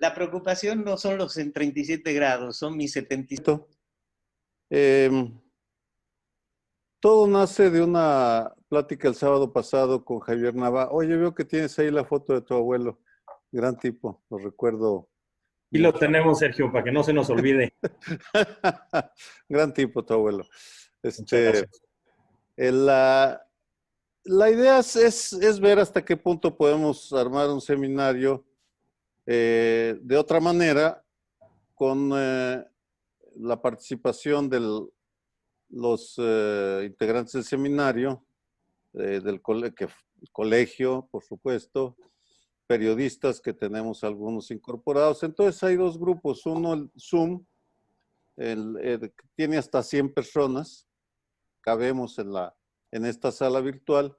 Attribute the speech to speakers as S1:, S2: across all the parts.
S1: La preocupación no son los en 37 grados, son mis 77.
S2: Todo nace de una plática el sábado pasado con Javier Nava. Oye, veo que tienes ahí la foto de tu abuelo. Gran tipo, lo recuerdo.
S3: Y lo tenemos, Sergio, para que no se nos olvide.
S2: Gran tipo tu abuelo.
S3: Muchas gracias.
S2: La idea es ver hasta qué punto podemos armar un seminario de otra manera, con la participación de los integrantes del seminario, del colegio, por supuesto, periodistas que tenemos algunos incorporados. Entonces hay dos grupos, uno el Zoom, que tiene hasta 100 personas, cabemos en esta sala virtual,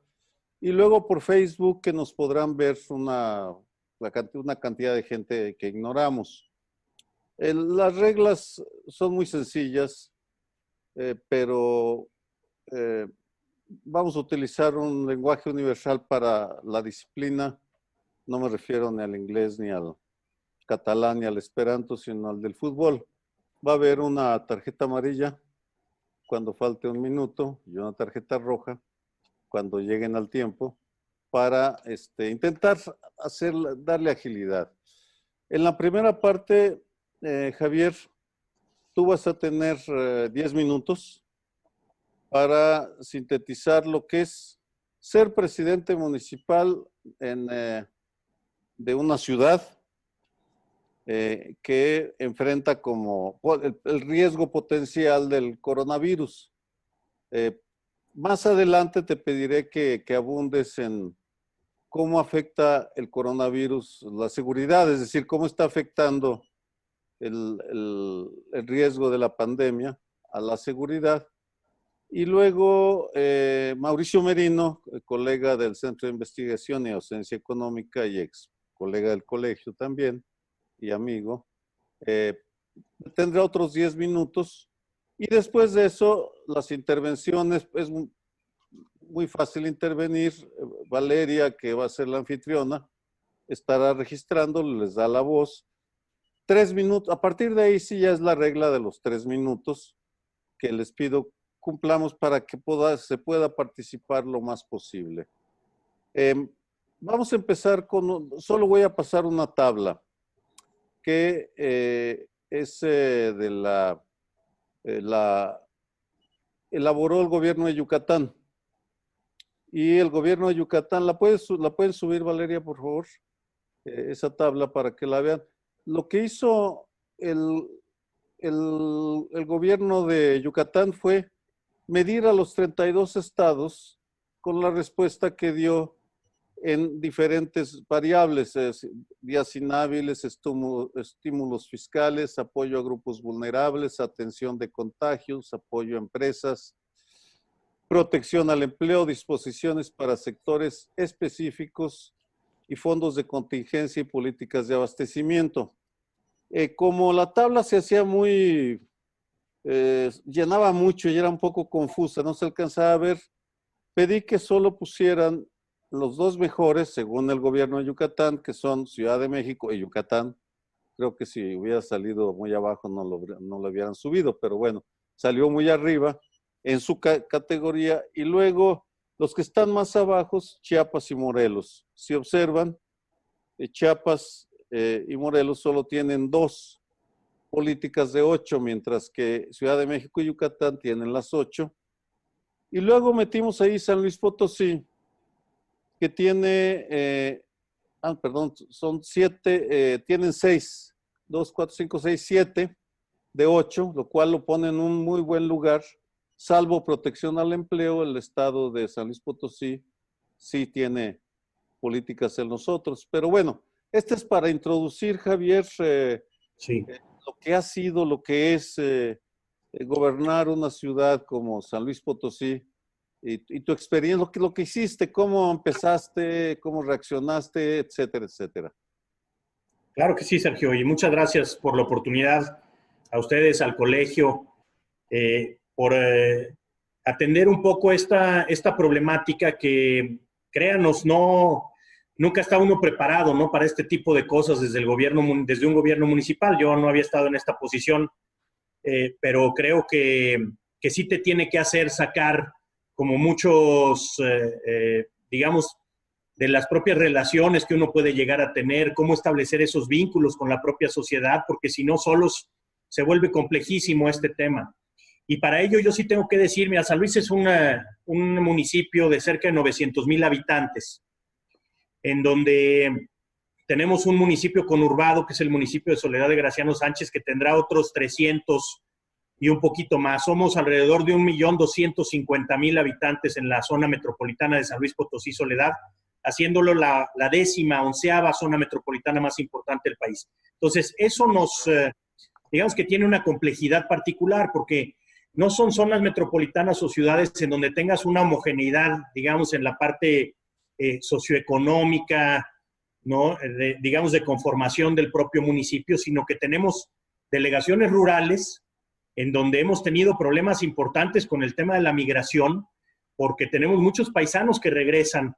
S2: y luego por Facebook, que nos podrán ver una cantidad de gente que ignoramos. Las reglas son muy sencillas, pero vamos a utilizar un lenguaje universal para la disciplina. No me refiero ni al inglés, ni al catalán, ni al esperanto, sino al del fútbol. Va a haber una tarjeta amarilla cuando falte un minuto y una tarjeta roja cuando lleguen al tiempo, para intentar darle agilidad. En la primera parte, Javier, tú vas a tener 10 minutos para sintetizar lo que es ser presidente municipal de una ciudad que enfrenta como el riesgo potencial del coronavirus. Más adelante te pediré que abundes en cómo afecta el coronavirus la seguridad, es decir, cómo está afectando el riesgo de la pandemia a la seguridad. Y luego Mauricio Merino, colega del Centro de Investigación y Docencia Económica y ex colega del colegio también y amigo, tendrá otros 10 minutos. Y después de eso, las intervenciones, es muy fácil intervenir. Valeria, que va a ser la anfitriona, estará registrando, les da la voz. 3 minutos, a partir de ahí sí ya es la regla de los 3 minutos que les pido cumplamos para que se pueda participar lo más posible. Vamos a empezar solo voy a pasar una tabla que es elaboró el gobierno de Yucatán. Y el gobierno de Yucatán, ¿la pueden subir, Valeria, por favor? Esa tabla para que la vean. Lo que hizo el gobierno de Yucatán fue medir a los 32 estados con la respuesta que dio en diferentes variables, días inhábiles, estímulos fiscales, apoyo a grupos vulnerables, atención de contagios, apoyo a empresas, protección al empleo, disposiciones para sectores específicos y fondos de contingencia y políticas de abastecimiento. Como la tabla se hacía llenaba mucho y era un poco confusa, no se alcanzaba a ver, pedí que solo pusieran los dos mejores, según el gobierno de Yucatán, que son Ciudad de México y Yucatán. Creo que si hubiera salido muy abajo no lo hubieran subido, pero bueno, salió muy arriba en su categoría. Y luego los que están más abajo, Chiapas y Morelos. Si observan, Chiapas y Morelos solo tienen 2 políticas de 8, mientras que Ciudad de México y Yucatán tienen las 8. Y luego metimos ahí San Luis Potosí, que tiene, son 7, tienen 6, 2, 4, 5, 6, 7 de 8, lo cual lo pone en un muy buen lugar, salvo protección al empleo. El estado de San Luis Potosí sí tiene políticas en nosotros. Pero bueno, este es para introducir, Javier,
S3: sí,
S2: lo que ha sido, lo que es gobernar una ciudad como San Luis Potosí y tu experiencia, lo que hiciste, cómo empezaste, cómo reaccionaste, etcétera, etcétera.
S3: Claro que sí, Sergio, y muchas gracias por la oportunidad, a ustedes, al colegio, por atender un poco esta problemática que, créanos, no nunca está uno preparado, ¿no?, para este tipo de cosas desde un gobierno municipal. Yo no había estado en esta posición, pero creo que sí te tiene que hacer sacar como muchos, digamos, de las propias relaciones que uno puede llegar a tener, cómo establecer esos vínculos con la propia sociedad, porque si no, solos se vuelve complejísimo este tema. Y para ello yo sí tengo que decir, mira, San Luis es un municipio de cerca de 900,000 habitantes, en donde tenemos un municipio conurbado, que es el municipio de Soledad de Graciano Sánchez, que tendrá otros 300 y un poquito más. Somos alrededor de 1,250,000 habitantes en la zona metropolitana de San Luis Potosí, Soledad, haciéndolo la 11ª zona metropolitana más importante del país. Entonces, eso nos, digamos que tiene una complejidad particular, porque no son zonas metropolitanas o ciudades en donde tengas una homogeneidad, digamos, en la parte socioeconómica, ¿no?, digamos, de conformación del propio municipio, sino que tenemos delegaciones rurales en donde hemos tenido problemas importantes con el tema de la migración, porque tenemos muchos paisanos que regresan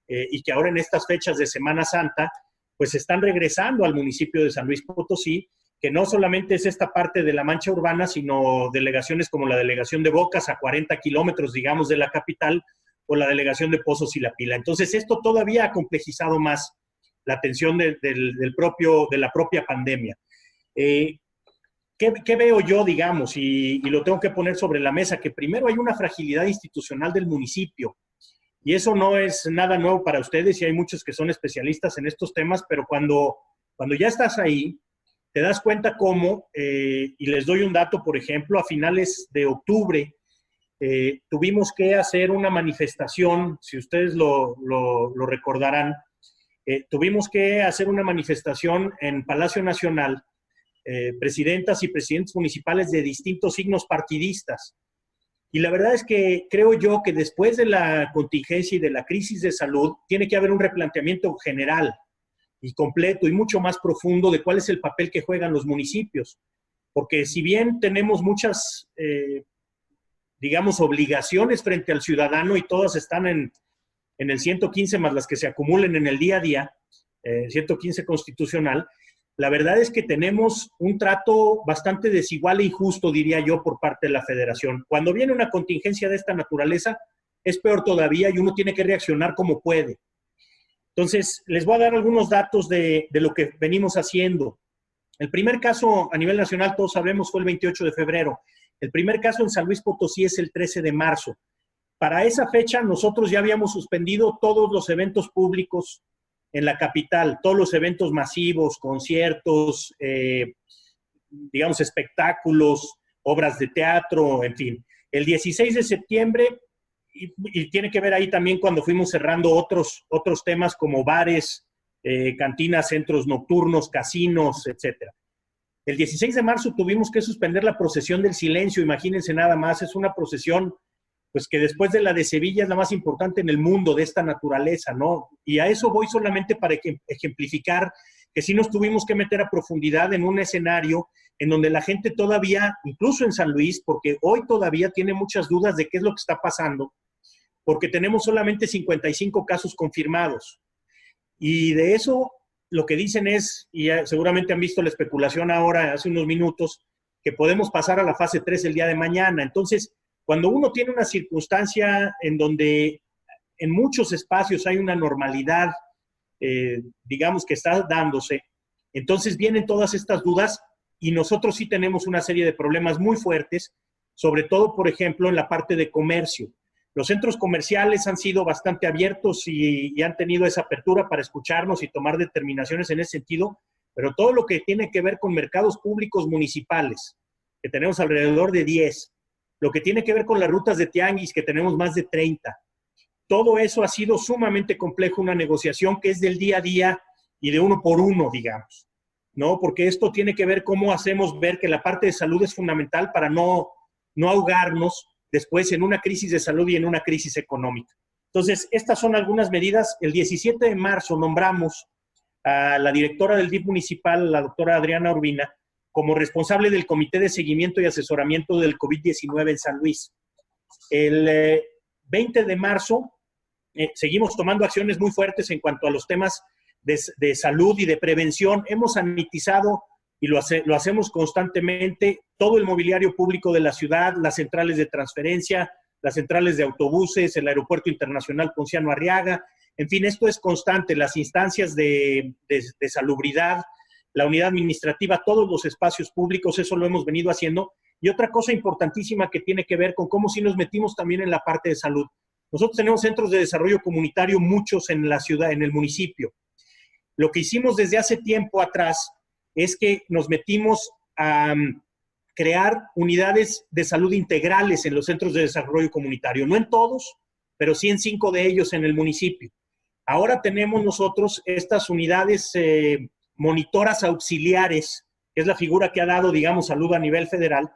S3: y que ahora en estas fechas de Semana Santa, pues están regresando al municipio de San Luis Potosí, que no solamente es esta parte de la mancha urbana, sino delegaciones como la delegación de Bocas, a 40 kilómetros, digamos, de la capital, o la delegación de Pozos y La Pila. Entonces, esto todavía ha complejizado más la atención de la propia pandemia. ¿Qué veo yo, digamos? Y lo tengo que poner sobre la mesa, que primero hay una fragilidad institucional del municipio. Y eso no es nada nuevo para ustedes, y hay muchos que son especialistas en estos temas, pero cuando ya estás ahí, te das cuenta cómo, y les doy un dato, por ejemplo, a finales de octubre, tuvimos que hacer una manifestación, si ustedes lo recordarán, tuvimos que hacer una manifestación en Palacio Nacional, presidentas y presidentes municipales de distintos signos partidistas. Y la verdad es que creo yo que después de la contingencia y de la crisis de salud, tiene que haber un replanteamiento general y completo y mucho más profundo de cuál es el papel que juegan los municipios. Porque si bien tenemos muchas, digamos, obligaciones frente al ciudadano, y todas están en el 115 más las que se acumulen en el día a día, 115 constitucional, la verdad es que tenemos un trato bastante desigual e injusto, diría yo, por parte de la Federación. Cuando viene una contingencia de esta naturaleza, es peor todavía, y uno tiene que reaccionar como puede. Entonces, les voy a dar algunos datos de lo que venimos haciendo. El primer caso a nivel nacional, todos sabemos, fue el 28 de febrero. El primer caso en San Luis Potosí es el 13 de marzo. Para esa fecha, nosotros ya habíamos suspendido todos los eventos públicos en la capital, todos los eventos masivos, conciertos, digamos, espectáculos, obras de teatro, en fin. El 16 de septiembre, y tiene que ver ahí también cuando fuimos cerrando otros temas como bares, cantinas, centros nocturnos, casinos, etc. El 16 de marzo tuvimos que suspender la procesión del silencio, imagínense nada más, es una procesión pues que después de la de Sevilla es la más importante en el mundo de esta naturaleza, ¿no? Y a eso voy solamente para ejemplificar que sí nos tuvimos que meter a profundidad en un escenario en donde la gente todavía, incluso en San Luis, porque hoy todavía tiene muchas dudas de qué es lo que está pasando, porque tenemos solamente 55 casos confirmados. Y de eso lo que dicen es, y seguramente han visto la especulación ahora, hace unos minutos, que podemos pasar a la fase 3 el día de mañana. Entonces, cuando uno tiene una circunstancia en donde en muchos espacios hay una normalidad, digamos, que está dándose, entonces vienen todas estas dudas, y nosotros sí tenemos una serie de problemas muy fuertes, sobre todo, por ejemplo, en la parte de comercio. Los centros comerciales han sido bastante abiertos y han tenido esa apertura para escucharnos y tomar determinaciones en ese sentido, pero todo lo que tiene que ver con mercados públicos municipales, que tenemos alrededor de 10, lo que tiene que ver con las rutas de tianguis, que tenemos más de 30. Todo eso ha sido sumamente complejo, una negociación que es del día a día y de uno por uno, digamos, ¿no? Porque esto tiene que ver cómo hacemos ver que la parte de salud es fundamental para no ahogarnos después en una crisis de salud y en una crisis económica. Entonces, estas son algunas medidas. El 17 de marzo nombramos a la directora del DIF municipal, la doctora Adriana Urbina, como responsable del Comité de Seguimiento y Asesoramiento del COVID-19 en San Luis. El 20 de marzo seguimos tomando acciones muy fuertes en cuanto a los temas de salud y de prevención. Hemos sanitizado, y lo hacemos constantemente, todo el mobiliario público de la ciudad, las centrales de transferencia, las centrales de autobuses, el Aeropuerto Internacional Ponciano Arriaga. En fin, esto es constante, las instancias de salubridad, la unidad administrativa, todos los espacios públicos, eso lo hemos venido haciendo. Y otra cosa importantísima que tiene que ver con cómo sí nos metimos también en la parte de salud. Nosotros tenemos centros de desarrollo comunitario, muchos en la ciudad, en el municipio. Lo que hicimos desde hace tiempo atrás es que nos metimos a crear unidades de salud integrales en los centros de desarrollo comunitario. No en todos, pero sí en 5 de ellos en el municipio. Ahora tenemos nosotros estas unidades monitoras auxiliares, que es la figura que ha dado, digamos, salud a nivel federal,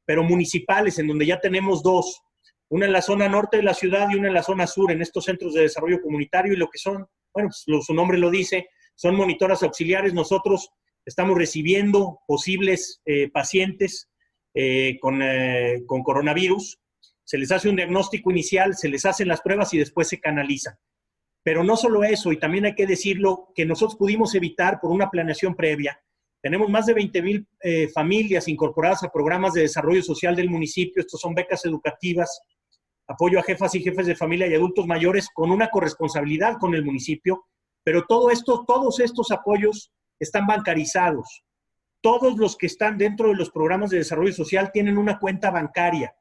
S3: pero municipales, en donde ya tenemos 2. Una en la zona norte de la ciudad y una en la zona sur, en estos centros de desarrollo comunitario, y lo que son, bueno, pues su nombre lo dice, son monitoras auxiliares. Nosotros estamos recibiendo posibles pacientes con coronavirus, se les hace un diagnóstico inicial, se les hacen las pruebas y después se canalizan. Pero no solo eso, y también hay que decirlo, que nosotros pudimos evitar por una planeación previa. Tenemos más de 20,000 familias incorporadas a programas de desarrollo social del municipio. Estos son becas educativas, apoyo a jefas y jefes de familia y adultos mayores con una corresponsabilidad con el municipio. Pero todos estos apoyos están bancarizados. Todos los que están dentro de los programas de desarrollo social tienen una cuenta bancaria.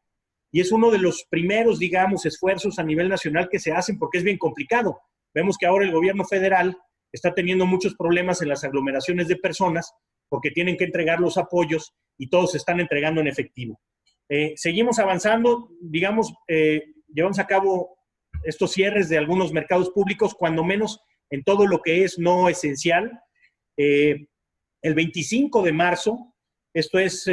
S3: Y es uno de los primeros, digamos, esfuerzos a nivel nacional que se hacen porque es bien complicado. Vemos que ahora el gobierno federal está teniendo muchos problemas en las aglomeraciones de personas porque tienen que entregar los apoyos y todos se están entregando en efectivo. Seguimos avanzando, digamos, llevamos a cabo estos cierres de algunos mercados públicos, cuando menos en todo lo que es no esencial. El 25 de marzo, esto es,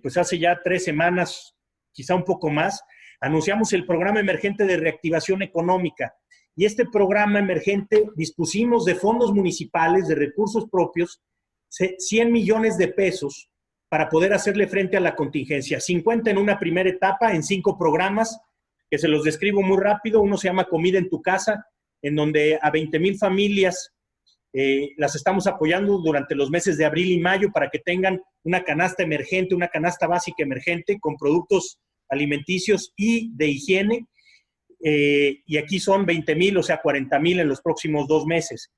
S3: pues hace ya 3 semanas, quizá un poco más, anunciamos el programa emergente de reactivación económica. Y este programa emergente dispusimos de fondos municipales, de recursos propios, 100 millones de pesos para poder hacerle frente a la contingencia. 50 en una primera etapa, en 5 programas, que se los describo muy rápido. Uno se llama Comida en tu Casa, en donde a 20,000 familias las estamos apoyando durante los meses de abril y mayo para que tengan una canasta emergente, una canasta básica emergente con productos alimenticios y de higiene. Y aquí son 20,000, o sea, 40,000 en los próximos 2 meses.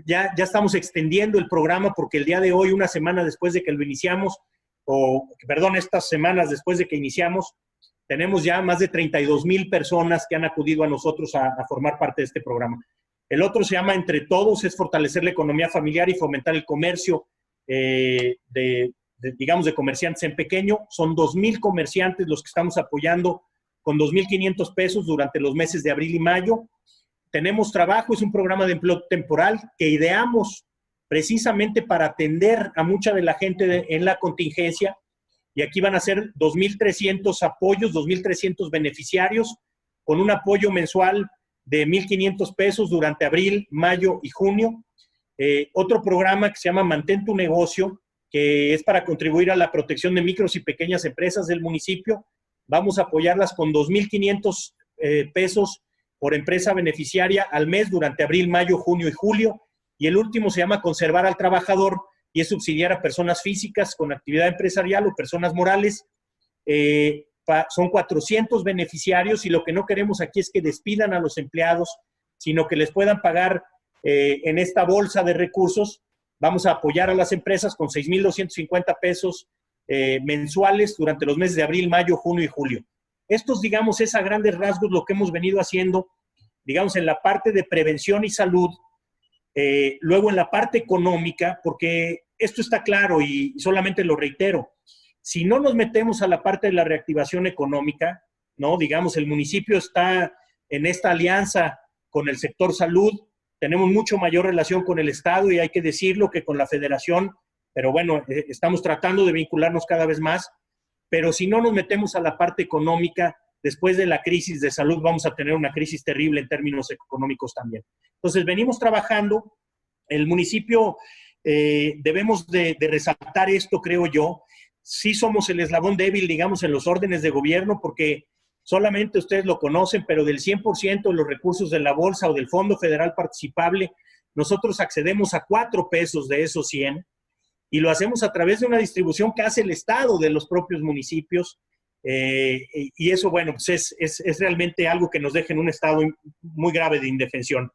S3: Ya estamos extendiendo el programa porque el día de hoy, una semana después de que lo iniciamos, estas semanas después de que iniciamos, tenemos ya más de 32,000 personas que han acudido a nosotros a formar parte de este programa. El otro se llama Entre Todos, es fortalecer la economía familiar y fomentar el comercio de comerciantes en pequeño. Son 2,000 comerciantes los que estamos apoyando con 2,500 pesos durante los meses de abril y mayo. Tenemos Trabajo, es un programa de empleo temporal que ideamos precisamente para atender a mucha de la gente en la contingencia. Y aquí van a ser 2,300 apoyos, 2,300 beneficiarios, con un apoyo mensual de 1,500 pesos durante abril, mayo y junio. Otro programa que se llama Mantén tu Negocio, que es para contribuir a la protección de micros y pequeñas empresas del municipio. Vamos a apoyarlas con 2,500 pesos por empresa beneficiaria al mes durante abril, mayo, junio y julio. Y el último se llama Conservar al Trabajador y es subsidiar a personas físicas con actividad empresarial o personas morales. Son 400 beneficiarios y lo que no queremos aquí es que despidan a los empleados, sino que les puedan pagar en esta bolsa de recursos. Vamos a apoyar a las empresas con 6,250 pesos mensuales durante los meses de abril, mayo, junio y julio. Estos, digamos, es a grandes rasgos lo que hemos venido haciendo, digamos, en la parte de prevención y salud. Luego en la parte económica, porque esto está claro y solamente lo reitero, si no nos metemos a la parte de la reactivación económica, ¿no? Digamos, el municipio está en esta alianza con el sector salud, tenemos mucho mayor relación con el Estado y hay que decirlo que con la Federación, pero bueno, estamos tratando de vincularnos cada vez más, pero si no nos metemos a la parte económica, después de la crisis de salud vamos a tener una crisis terrible en términos económicos también. Entonces, venimos trabajando. El municipio, debemos de resaltar esto, creo yo. Sí somos el eslabón débil, digamos, en los órdenes de gobierno, porque solamente ustedes lo conocen, pero del 100% de los recursos de la bolsa o del Fondo Federal Participable, nosotros accedemos a 4 pesos de esos 100 y lo hacemos a través de una distribución que hace el Estado de los propios municipios. Y eso, bueno, pues es realmente algo que nos deja en un estado muy grave de indefensión.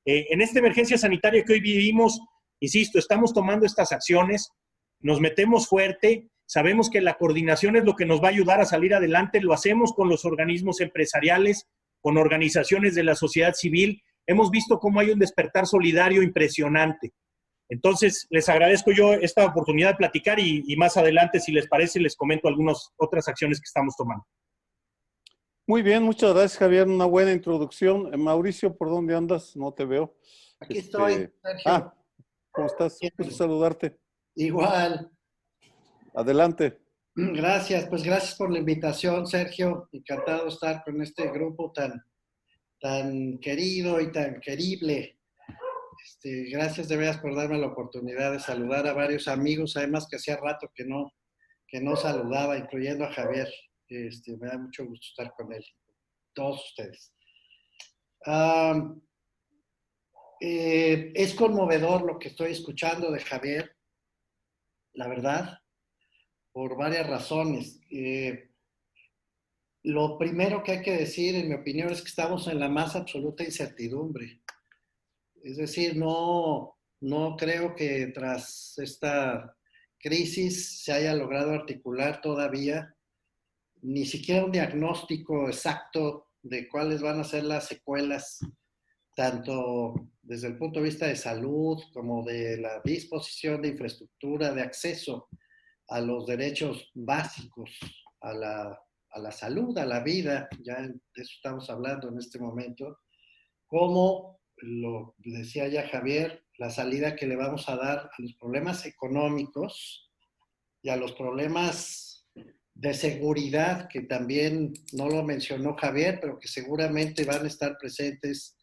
S3: En esta emergencia sanitaria que hoy vivimos, insisto, estamos tomando estas acciones, nos metemos fuerte, sabemos que la coordinación es lo que nos va a ayudar a salir adelante, lo hacemos con los organismos empresariales, con organizaciones de la sociedad civil. Hemos visto cómo hay un despertar solidario impresionante. Entonces, les agradezco yo esta oportunidad de platicar y más adelante, si les parece, les comento algunas otras acciones que estamos tomando.
S2: Muy bien, muchas gracias, Javier. Una buena introducción. Mauricio, ¿por dónde andas? No te veo.
S4: Aquí estoy, Sergio.
S2: Ah, ¿cómo estás? Gusto saludarte.
S4: Igual.
S2: Adelante.
S4: Gracias, pues gracias por la invitación, Sergio. Encantado de estar con este grupo tan querido y tan querible. Gracias de veras por darme la oportunidad de saludar a varios amigos, además que hacía rato que no saludaba, incluyendo a Javier. Me da mucho gusto estar con él, todos ustedes. Es conmovedor lo que estoy escuchando de Javier, la verdad, por varias razones. Lo primero que hay que decir, en mi opinión, es que estamos en la más absoluta incertidumbre. Es decir, no creo que tras esta crisis se haya logrado articular todavía ni siquiera un diagnóstico exacto de cuáles van a ser las secuelas, tanto desde el punto de vista de salud como de la disposición de infraestructura, de acceso a los derechos básicos, a la salud, a la vida, ya de eso estamos hablando en este momento, como lo decía ya Javier, la salida que le vamos a dar a los problemas económicos y a los problemas de seguridad, que también no lo mencionó Javier, pero que seguramente van a estar presentes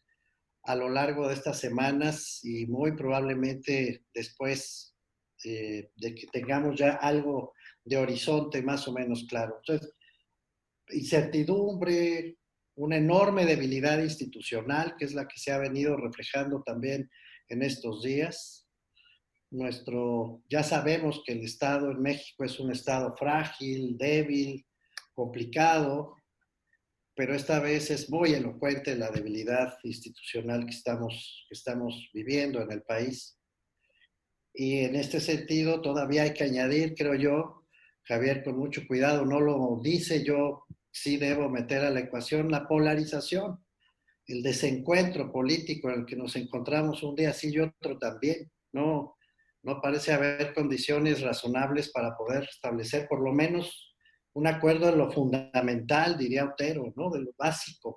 S4: a lo largo de estas semanas y muy probablemente después de que tengamos ya algo de horizonte más o menos claro. Entonces, incertidumbre, una enorme debilidad institucional, que es la que se ha venido reflejando también en estos días. Ya sabemos que el Estado en México es un Estado frágil, débil, complicado, pero esta vez es muy elocuente la debilidad institucional que estamos viviendo en el país. Y en este sentido todavía hay que añadir, creo yo, Javier, con mucho cuidado, no lo dice, yo sí debo meter a la ecuación la polarización, el desencuentro político en el que nos encontramos un día sí y otro también. No parece haber condiciones razonables para poder establecer por lo menos un acuerdo en lo fundamental, diría Otero, ¿no? De lo básico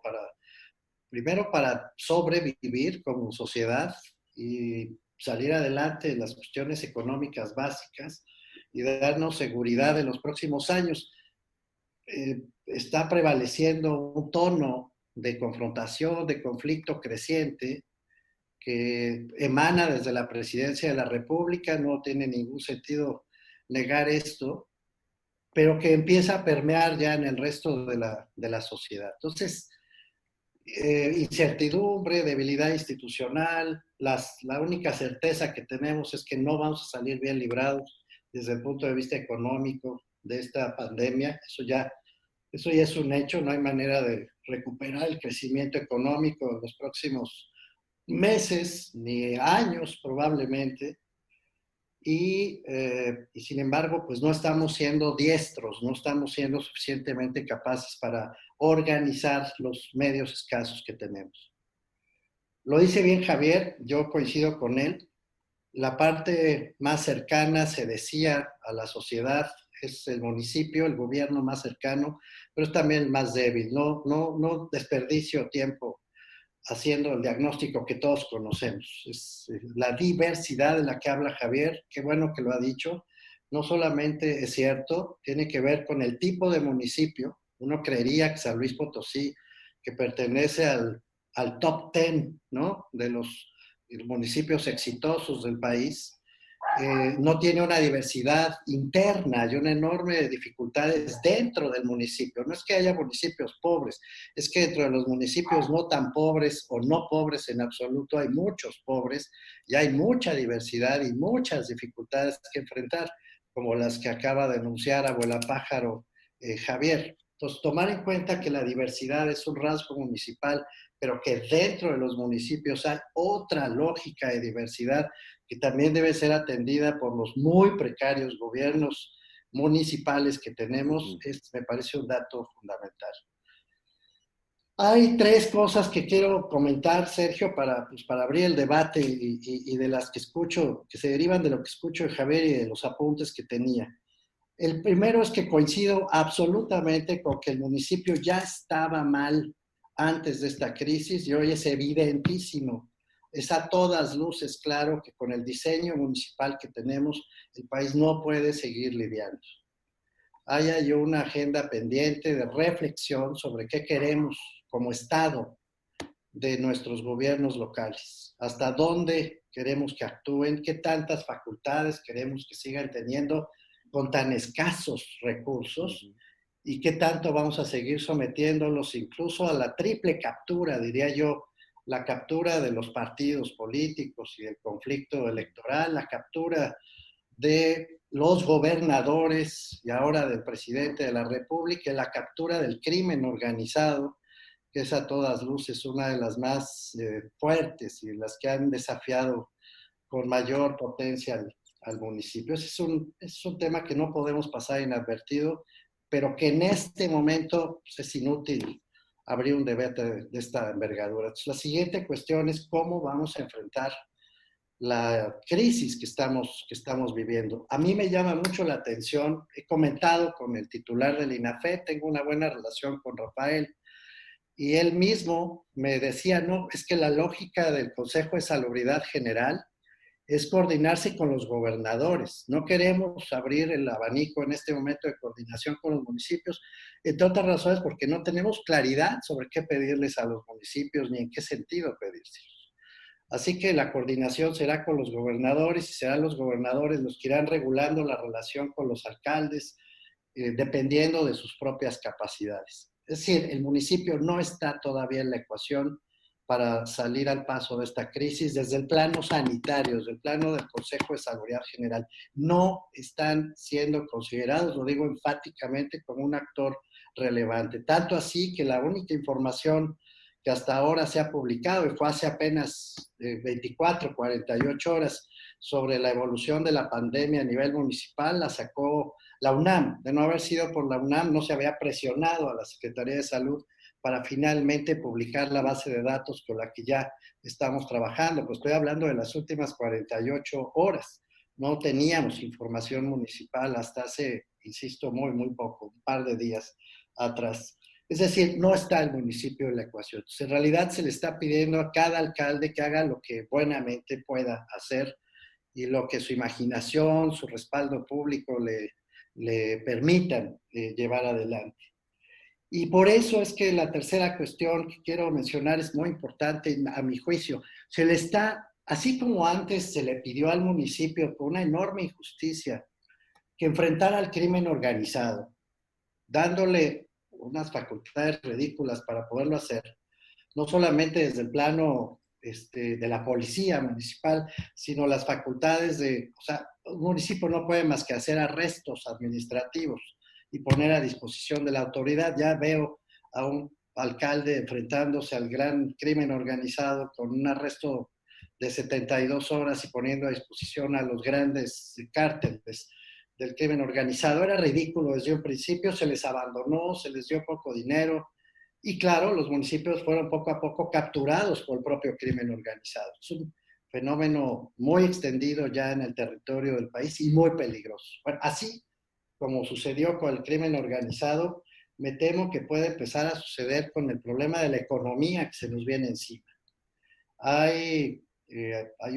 S4: primero para sobrevivir como sociedad y salir adelante en las cuestiones económicas básicas y darnos seguridad en los próximos años. Está prevaleciendo un tono de confrontación, de conflicto creciente, que emana desde la Presidencia de la República, no tiene ningún sentido negar esto, pero que empieza a permear ya en el resto de la sociedad. Entonces, incertidumbre, debilidad institucional, la única certeza que tenemos es que no vamos a salir bien librados desde el punto de vista económico de esta pandemia. Eso ya es un hecho, no hay manera de recuperar el crecimiento económico en los próximos meses ni años probablemente, y sin embargo pues no estamos siendo diestros, no estamos siendo suficientemente capaces para organizar los medios escasos que tenemos. Lo dice bien Javier, yo coincido con él, la parte más cercana, se decía, a la sociedad es el municipio, el gobierno más cercano, pero es también el más débil. No desperdicio tiempo haciendo el diagnóstico que todos conocemos. Es la diversidad de la que habla Javier, qué bueno que lo ha dicho. No solamente es cierto, tiene que ver con el tipo de municipio. Uno creería que San Luis Potosí, que pertenece al top 10, ¿no?, de los municipios exitosos del país, no tiene una diversidad interna, hay una enorme dificultades dentro del municipio. No es que haya municipios pobres, es que dentro de los municipios no tan pobres o no pobres en absoluto hay muchos pobres y hay mucha diversidad y muchas dificultades que enfrentar, como las que acaba de anunciar Abuela Pájaro Javier. Entonces, tomar en cuenta que la diversidad es un rasgo municipal, pero que dentro de los municipios hay otra lógica de diversidad que también debe ser atendida por los muy precarios gobiernos municipales que tenemos, me parece un dato fundamental. Hay tres cosas que quiero comentar, Sergio, para abrir el debate y de las que escucho, que se derivan de lo que escucho de Javier y de los apuntes que tenía. El primero es que coincido absolutamente con que el municipio ya estaba mal antes de esta crisis y hoy es evidentísimo, es a todas luces claro que con el diseño municipal que tenemos, el país no puede seguir lidiando. Hay una agenda pendiente de reflexión sobre qué queremos como Estado de nuestros gobiernos locales, hasta dónde queremos que actúen, qué tantas facultades queremos que sigan teniendo con tan escasos recursos y qué tanto vamos a seguir sometiéndolos incluso a la triple captura, diría yo, la captura de los partidos políticos y el conflicto electoral, la captura de los gobernadores y ahora del presidente de la República, la captura del crimen organizado, que es a todas luces una de las más fuertes y las que han desafiado con mayor potencia al municipio. Es un tema que no podemos pasar inadvertido, pero que en este momento pues, es inútil abrir un debate de esta envergadura. Entonces, la siguiente cuestión es cómo vamos a enfrentar la crisis que estamos viviendo. A mí me llama mucho la atención, he comentado con el titular del INAFE, tengo una buena relación con Rafael, y él mismo me decía, no, es que la lógica del Consejo de Salubridad General es coordinarse con los gobernadores. No queremos abrir el abanico en este momento de coordinación con los municipios, entre otras razones porque no tenemos claridad sobre qué pedirles a los municipios ni en qué sentido pedírselos. Así que la coordinación será con los gobernadores y serán los gobernadores los que irán regulando la relación con los alcaldes, dependiendo de sus propias capacidades. Es decir, el municipio no está todavía en la ecuación para salir al paso de esta crisis desde el plano sanitario, desde el plano del Consejo de Salubridad General. No están siendo considerados, lo digo enfáticamente, como un actor relevante. Tanto así que la única información que hasta ahora se ha publicado, y fue hace apenas 24, 48 horas, sobre la evolución de la pandemia a nivel municipal, la sacó la UNAM. De no haber sido por la UNAM, no se había presionado a la Secretaría de Salud para finalmente publicar la base de datos con la que ya estamos trabajando. Pues estoy hablando de las últimas 48 horas. No teníamos información municipal hasta hace, insisto, muy poco, un par de días atrás. Es decir, no está el municipio en la ecuación. Entonces, en realidad se le está pidiendo a cada alcalde que haga lo que buenamente pueda hacer y lo que su imaginación, su respaldo público le permitan llevar adelante. Y por eso es que la tercera cuestión que quiero mencionar es muy importante a mi juicio. Se le está, así como antes se le pidió al municipio con una enorme injusticia que enfrentara al crimen organizado, dándole unas facultades ridículas para poderlo hacer, no solamente desde el plano de la policía municipal, sino las facultades o sea, un municipio no puede más que hacer arrestos administrativos y poner a disposición de la autoridad. Ya veo a un alcalde enfrentándose al gran crimen organizado con un arresto de 72 horas y poniendo a disposición a los grandes cárteles del crimen organizado. Era ridículo desde un principio, se les abandonó, se les dio poco dinero y claro, los municipios fueron poco a poco capturados por el propio crimen organizado. Es un fenómeno muy extendido ya en el territorio del país y muy peligroso. Bueno, así como sucedió con el crimen organizado, me temo que puede empezar a suceder con el problema de la economía que se nos viene encima. Hay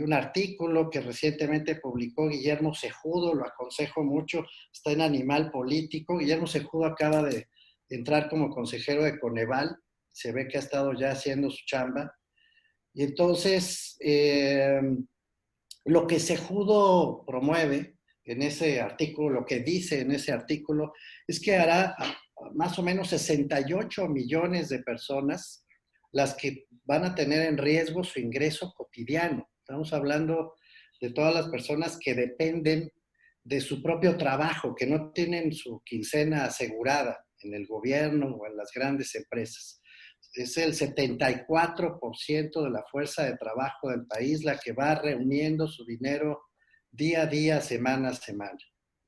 S4: un artículo que recientemente publicó Guillermo Cejudo, lo aconsejo mucho, está en Animal Político. Guillermo Cejudo acaba de entrar como consejero de Coneval, se ve que ha estado ya haciendo su chamba. Y entonces, Lo que Cejudo promueve en ese artículo, lo que dice en ese artículo, es que hará más o menos 68 millones de personas las que van a tener en riesgo su ingreso cotidiano. Estamos hablando de todas las personas que dependen de su propio trabajo, que no tienen su quincena asegurada en el gobierno o en las grandes empresas. Es el 74% de la fuerza de trabajo del país la que va reuniendo su dinero día a día, semana a semana.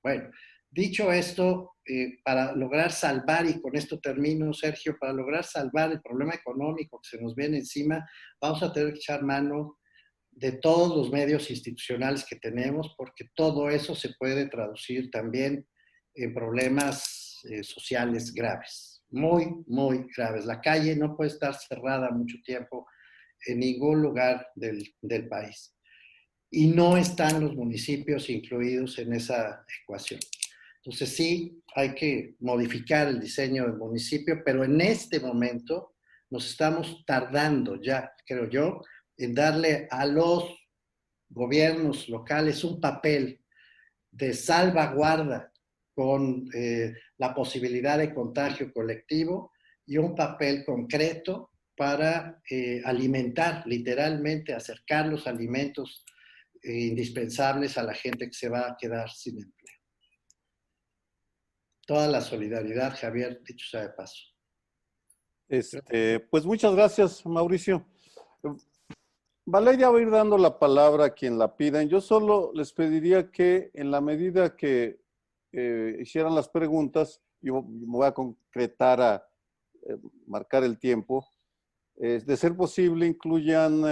S4: Bueno, dicho esto, para lograr salvar, y con esto termino, Sergio, para lograr salvar el problema económico que se nos viene encima, vamos a tener que echar mano de todos los medios institucionales que tenemos, porque todo eso se puede traducir también en problemas sociales graves, muy, muy graves. La calle no puede estar cerrada mucho tiempo en ningún lugar del país. Y no están los municipios incluidos en esa ecuación. Entonces sí, hay que modificar el diseño del municipio, pero en este momento nos estamos tardando ya, creo yo, en darle a los gobiernos locales un papel de salvaguarda con la posibilidad de contagio colectivo y un papel concreto para alimentar, literalmente acercar los alimentos indispensables a la gente que se va a quedar sin empleo. Toda la solidaridad, Javier, dicho sea de paso.
S2: Pues muchas gracias, Mauricio. Valeria va a ir dando la palabra a quien la pidan. Yo solo les pediría que en la medida que hicieran las preguntas, yo me voy a concretar a marcar el tiempo, de ser posible incluyan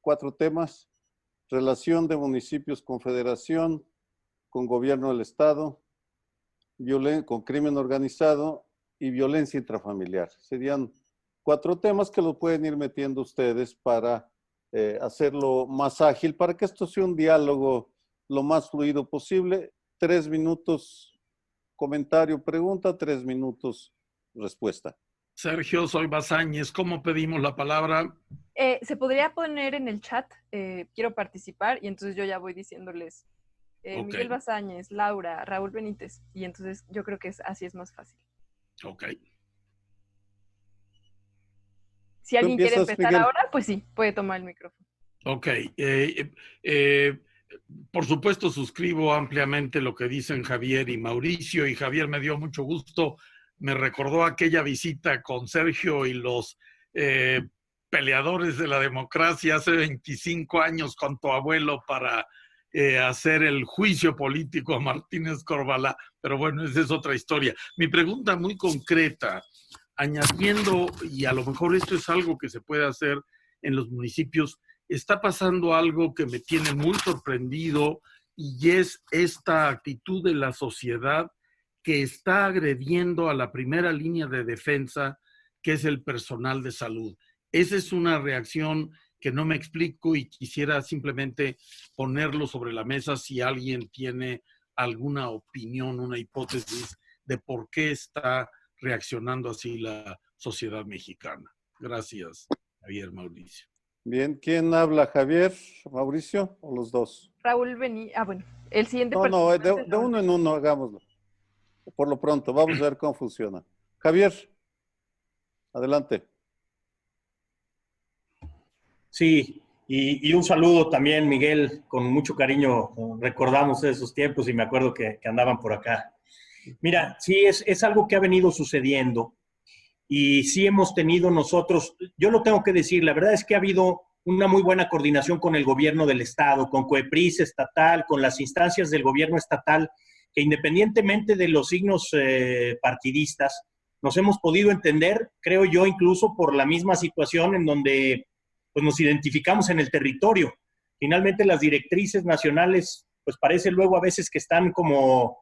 S2: 4 temas: relación de municipios con federación, con gobierno del Estado, con crimen organizado y violencia intrafamiliar. Serían 4 temas que lo pueden ir metiendo ustedes para hacerlo más ágil, para que esto sea un diálogo lo más fluido posible. 3 minutos comentario, pregunta, 3 minutos respuesta.
S5: Sergio, soy Bazáñez. ¿Cómo pedimos la palabra?
S6: Se podría poner en el chat, quiero participar, y entonces yo ya voy diciéndoles
S5: Okay.
S6: Miguel Bazáñez, Laura, Raúl Benítez, y entonces yo creo que así es más fácil.
S5: Ok.
S6: Si alguien quiere empezar
S2: Miguel.
S6: ahora, pues sí, puede tomar el micrófono.
S5: Ok. Por supuesto, suscribo ampliamente lo que dicen Javier y Mauricio, y Javier, me dio mucho gusto. Me recordó aquella visita con Sergio y los peleadores de la democracia hace 25 años con tu abuelo para hacer el juicio político a Martínez Corvalá. Pero bueno, esa es otra historia. Mi pregunta muy concreta, añadiendo, y a lo mejor esto es algo que se puede hacer en los municipios, está pasando algo que me tiene muy sorprendido, y es esta actitud de la sociedad que está agrediendo a la primera línea de defensa, que es el personal de salud. Esa es una reacción que no me explico y quisiera simplemente ponerlo sobre la mesa si alguien tiene alguna opinión, una hipótesis de por qué está reaccionando así la sociedad mexicana. Gracias, Javier, Mauricio.
S2: Bien, ¿quién habla? ¿Javier, Mauricio o los dos?
S6: Raúl Benítez, bueno, el siguiente
S2: No,
S6: participante
S2: de uno en uno hagámoslo. Por lo pronto, vamos a ver cómo funciona. Javier, adelante.
S3: Sí, y un saludo también, Miguel, con mucho cariño. Recordamos esos tiempos y me acuerdo que andaban por acá. Mira, sí, es algo que ha venido sucediendo y sí hemos tenido nosotros, yo lo tengo que decir, la verdad es que ha habido una muy buena coordinación con el gobierno del Estado, con COEPRIS estatal, con las instancias del gobierno estatal, que independientemente de los signos partidistas, nos hemos podido entender, creo yo, incluso por la misma situación en donde pues, nos identificamos en el territorio. Finalmente las directrices nacionales, pues parece luego a veces que están como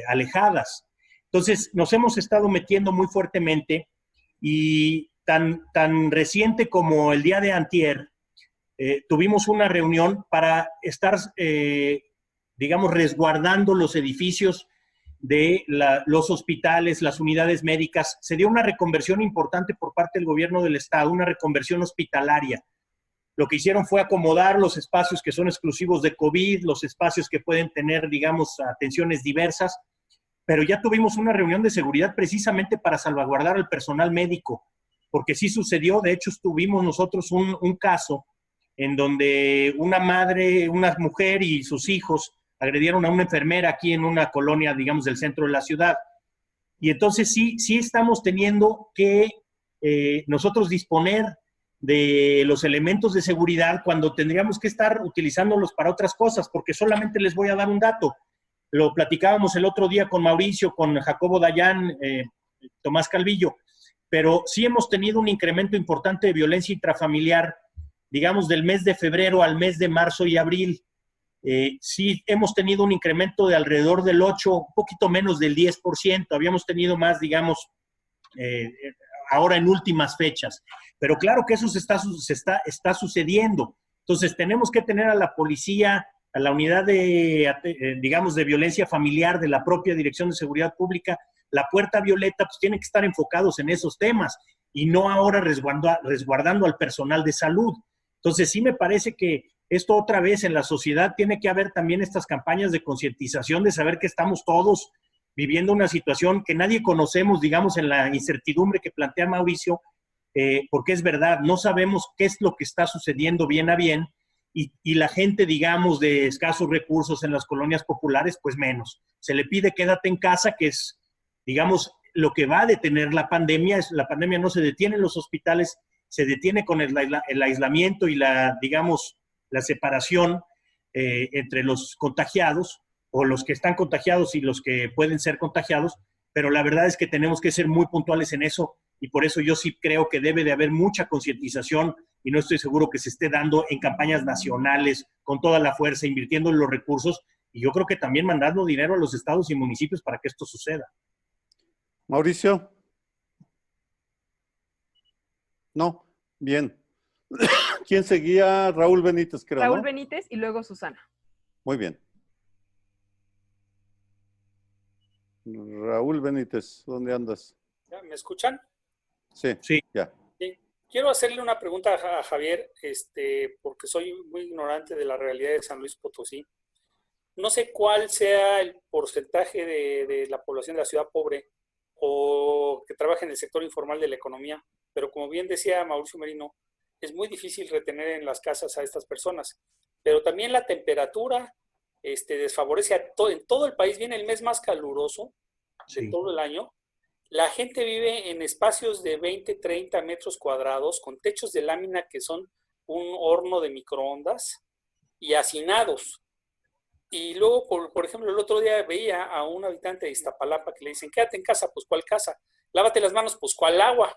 S3: alejadas. Entonces nos hemos estado metiendo muy fuertemente y tan reciente como el día de antier, tuvimos una reunión para estar, digamos, resguardando los edificios de los hospitales, las unidades médicas. Se dio una reconversión importante por parte del gobierno del Estado, una reconversión hospitalaria. lo que hicieron fue acomodar los espacios que son exclusivos de COVID, los espacios que pueden tener, digamos, atenciones diversas, pero ya tuvimos una reunión de seguridad precisamente para salvaguardar al personal médico, porque sí sucedió, de hecho tuvimos nosotros un caso en donde una madre, una mujer y sus hijos agredieron a una enfermera aquí en una colonia, digamos, del centro de la ciudad. Y entonces sí estamos teniendo que nosotros disponer de los elementos de seguridad cuando tendríamos que estar utilizándolos para otras cosas, porque solamente les voy a dar un dato. Lo platicábamos el otro día con Mauricio, con Jacobo Dayan, Tomás Calvillo, pero sí hemos tenido un incremento importante de violencia intrafamiliar, digamos, del mes de febrero al mes de marzo y abril. Sí hemos tenido un incremento de alrededor del 8, un poquito menos del 10%. Habíamos tenido más, digamos, ahora en últimas fechas. Pero claro que eso está sucediendo. Entonces tenemos que tener a la policía, a la unidad digamos, de violencia familiar de la propia Dirección de Seguridad Pública, la Puerta Violeta, pues tienen que estar enfocados en esos temas y no ahora resguardando al personal de salud. Entonces sí me parece que esto otra vez en la sociedad tiene que haber también estas campañas de concientización, de saber que estamos todos viviendo una situación que nadie conocemos, digamos, en la incertidumbre que plantea Mauricio, porque es verdad, no sabemos qué es lo que está sucediendo bien a bien, y la gente, digamos, de escasos recursos en las colonias populares, pues menos. Se le pide quédate en casa, que es, digamos, lo que va a detener la pandemia. La pandemia no se detiene en los hospitales, se detiene con el aislamiento y digamos, la separación entre los contagiados, o los que están contagiados y los que pueden ser contagiados, pero la verdad es que tenemos que ser muy puntuales en eso, y por eso yo sí creo que debe de haber mucha concientización, y no estoy seguro que se esté dando en campañas nacionales, con toda la fuerza, invirtiendo en los recursos, y yo creo que también mandando dinero a los estados y municipios para que esto suceda.
S2: Mauricio. No, bien. ¿Quién seguía? Raúl Benítez, creo,
S6: Raúl
S2: ¿no?
S6: Benítez y luego Susana.
S2: Muy bien. Raúl Benítez, ¿dónde andas?
S7: ¿Me escuchan?
S2: Sí,
S3: Sí.
S2: ya.
S7: Sí. Quiero hacerle una pregunta a Javier, porque soy muy ignorante de la realidad de San Luis Potosí. No sé cuál sea el porcentaje de la población de la ciudad pobre o que trabaja en el sector informal de la economía, pero como bien decía Mauricio Merino, es muy difícil retener en las casas a estas personas. Pero también la temperatura desfavorece en todo el país. Viene el mes más caluroso de todo el año. La gente vive en espacios de 20, 30 metros cuadrados con techos de lámina que son un horno de microondas y hacinados. Y luego, por ejemplo, el otro día veía a un habitante de Iztapalapa que le dicen, quédate en casa. Pues, ¿cuál casa? Lávate las manos. Pues, ¿cuál agua?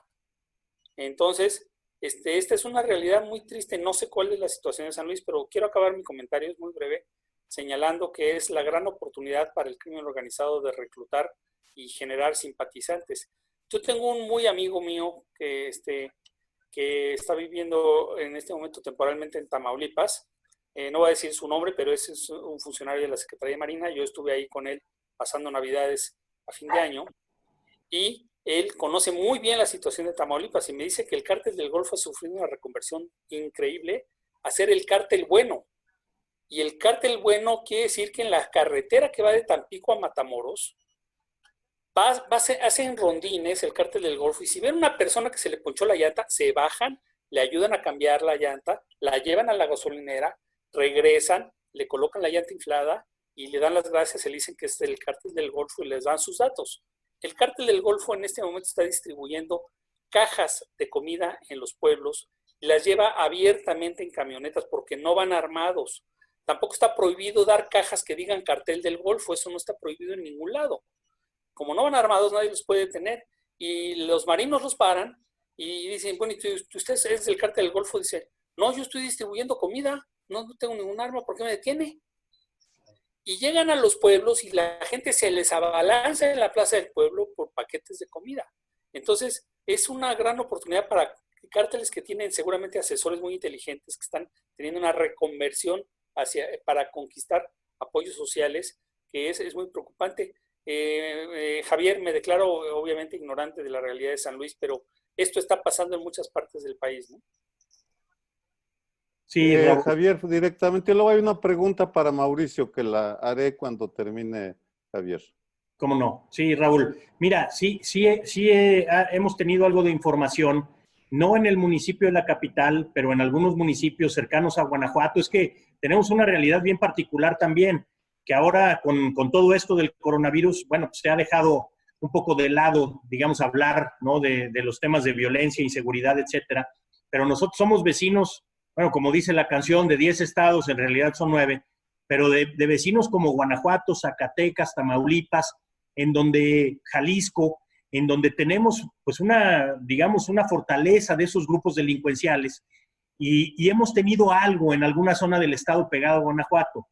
S7: Entonces, esta es una realidad muy triste. No sé cuál es la situación de San Luis, pero quiero acabar mi comentario, es muy breve, señalando que es la gran oportunidad para el crimen organizado de reclutar y generar simpatizantes. Yo tengo un muy amigo mío que está viviendo en este momento temporalmente en Tamaulipas. No voy a decir su nombre, pero es un funcionario de la Secretaría de Marina. Yo estuve ahí con él pasando Navidades a fin de año. Y él conoce muy bien la situación de Tamaulipas y me dice que el cártel del Golfo ha sufrido una reconversión increíble a ser el cártel bueno. Y el cártel bueno quiere decir que en la carretera que va de Tampico a Matamoros, hacen rondines el cártel del Golfo, y si ven una persona que se le ponchó la llanta, se bajan, le ayudan a cambiar la llanta, la llevan a la gasolinera, regresan, le colocan la llanta inflada y le dan las gracias, le dicen que es del cártel del Golfo y les dan sus datos. El cártel del Golfo en este momento está distribuyendo cajas de comida en los pueblos y las lleva abiertamente en camionetas porque no van armados. Tampoco está prohibido dar cajas que digan cartel del Golfo, eso no está prohibido en ningún lado. Como no van armados, nadie los puede detener. Y los marinos los paran y dicen, bueno, ¿y usted es del cártel del Golfo? Dice, no, yo estoy distribuyendo comida, no tengo ningún arma, ¿por qué me detiene? Y llegan a los pueblos y la gente se les abalanza en la plaza del pueblo por paquetes de comida. Entonces, es una gran oportunidad para cárteles que tienen seguramente asesores muy inteligentes, que están teniendo una reconversión para conquistar apoyos sociales, que es muy preocupante. Javier, me declaro obviamente ignorante de la realidad de San Luis, pero esto está pasando en muchas partes del país, ¿no?
S3: Sí, Raúl.
S2: Javier, directamente. Luego hay una pregunta para Mauricio que la haré cuando termine Javier.
S3: ¿Cómo no? Sí, Raúl. Mira, hemos tenido algo de información, no en el municipio de la capital, pero en algunos municipios cercanos a Guanajuato. Es que tenemos una realidad bien particular también, que ahora con todo esto del coronavirus, bueno, pues se ha dejado un poco de lado, digamos, hablar, ¿no? de los temas de violencia, inseguridad, etcétera. Pero nosotros somos vecinos, bueno, como dice la canción, de 10 estados, en realidad son 9, pero de vecinos como Guanajuato, Zacatecas, Tamaulipas, en donde Jalisco, en donde tenemos pues digamos, una fortaleza de esos grupos delincuenciales y hemos tenido algo en alguna zona del estado pegado a Guanajuato.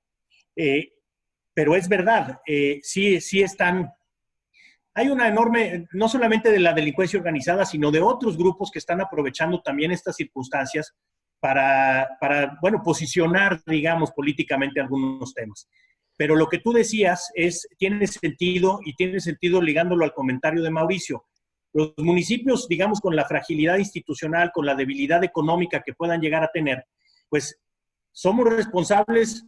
S3: Pero es verdad, sí están. Hay una enorme, no solamente de la delincuencia organizada, sino de otros grupos que están aprovechando también estas circunstancias para bueno, posicionar, digamos, políticamente algunos temas. Pero lo que tú decías tiene sentido ligándolo al comentario de Mauricio. Los municipios, digamos, con la fragilidad institucional, con la debilidad económica que puedan llegar a tener, pues somos responsables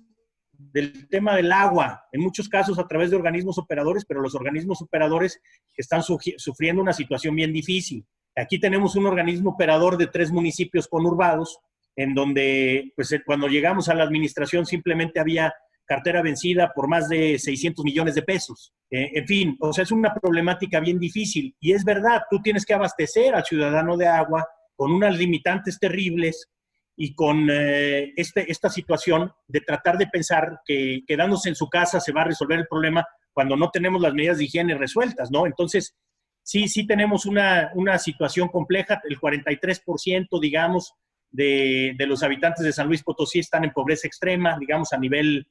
S3: del tema del agua, en muchos casos a través de organismos operadores, pero los organismos operadores están sufriendo una situación bien difícil. Aquí tenemos un organismo operador de 3 municipios conurbados, en donde pues, cuando llegamos a la administración simplemente había cartera vencida por más de 600 millones de pesos. En fin, o sea, es una problemática bien difícil. Y es verdad, tú tienes que abastecer al ciudadano de agua con unas limitantes terribles y con esta situación de tratar de pensar que quedándose en su casa se va a resolver el problema cuando no tenemos las medidas de higiene resueltas, ¿no? Entonces, sí tenemos una situación compleja. El 43%, digamos, de los habitantes de San Luis Potosí están en pobreza extrema, digamos, a nivel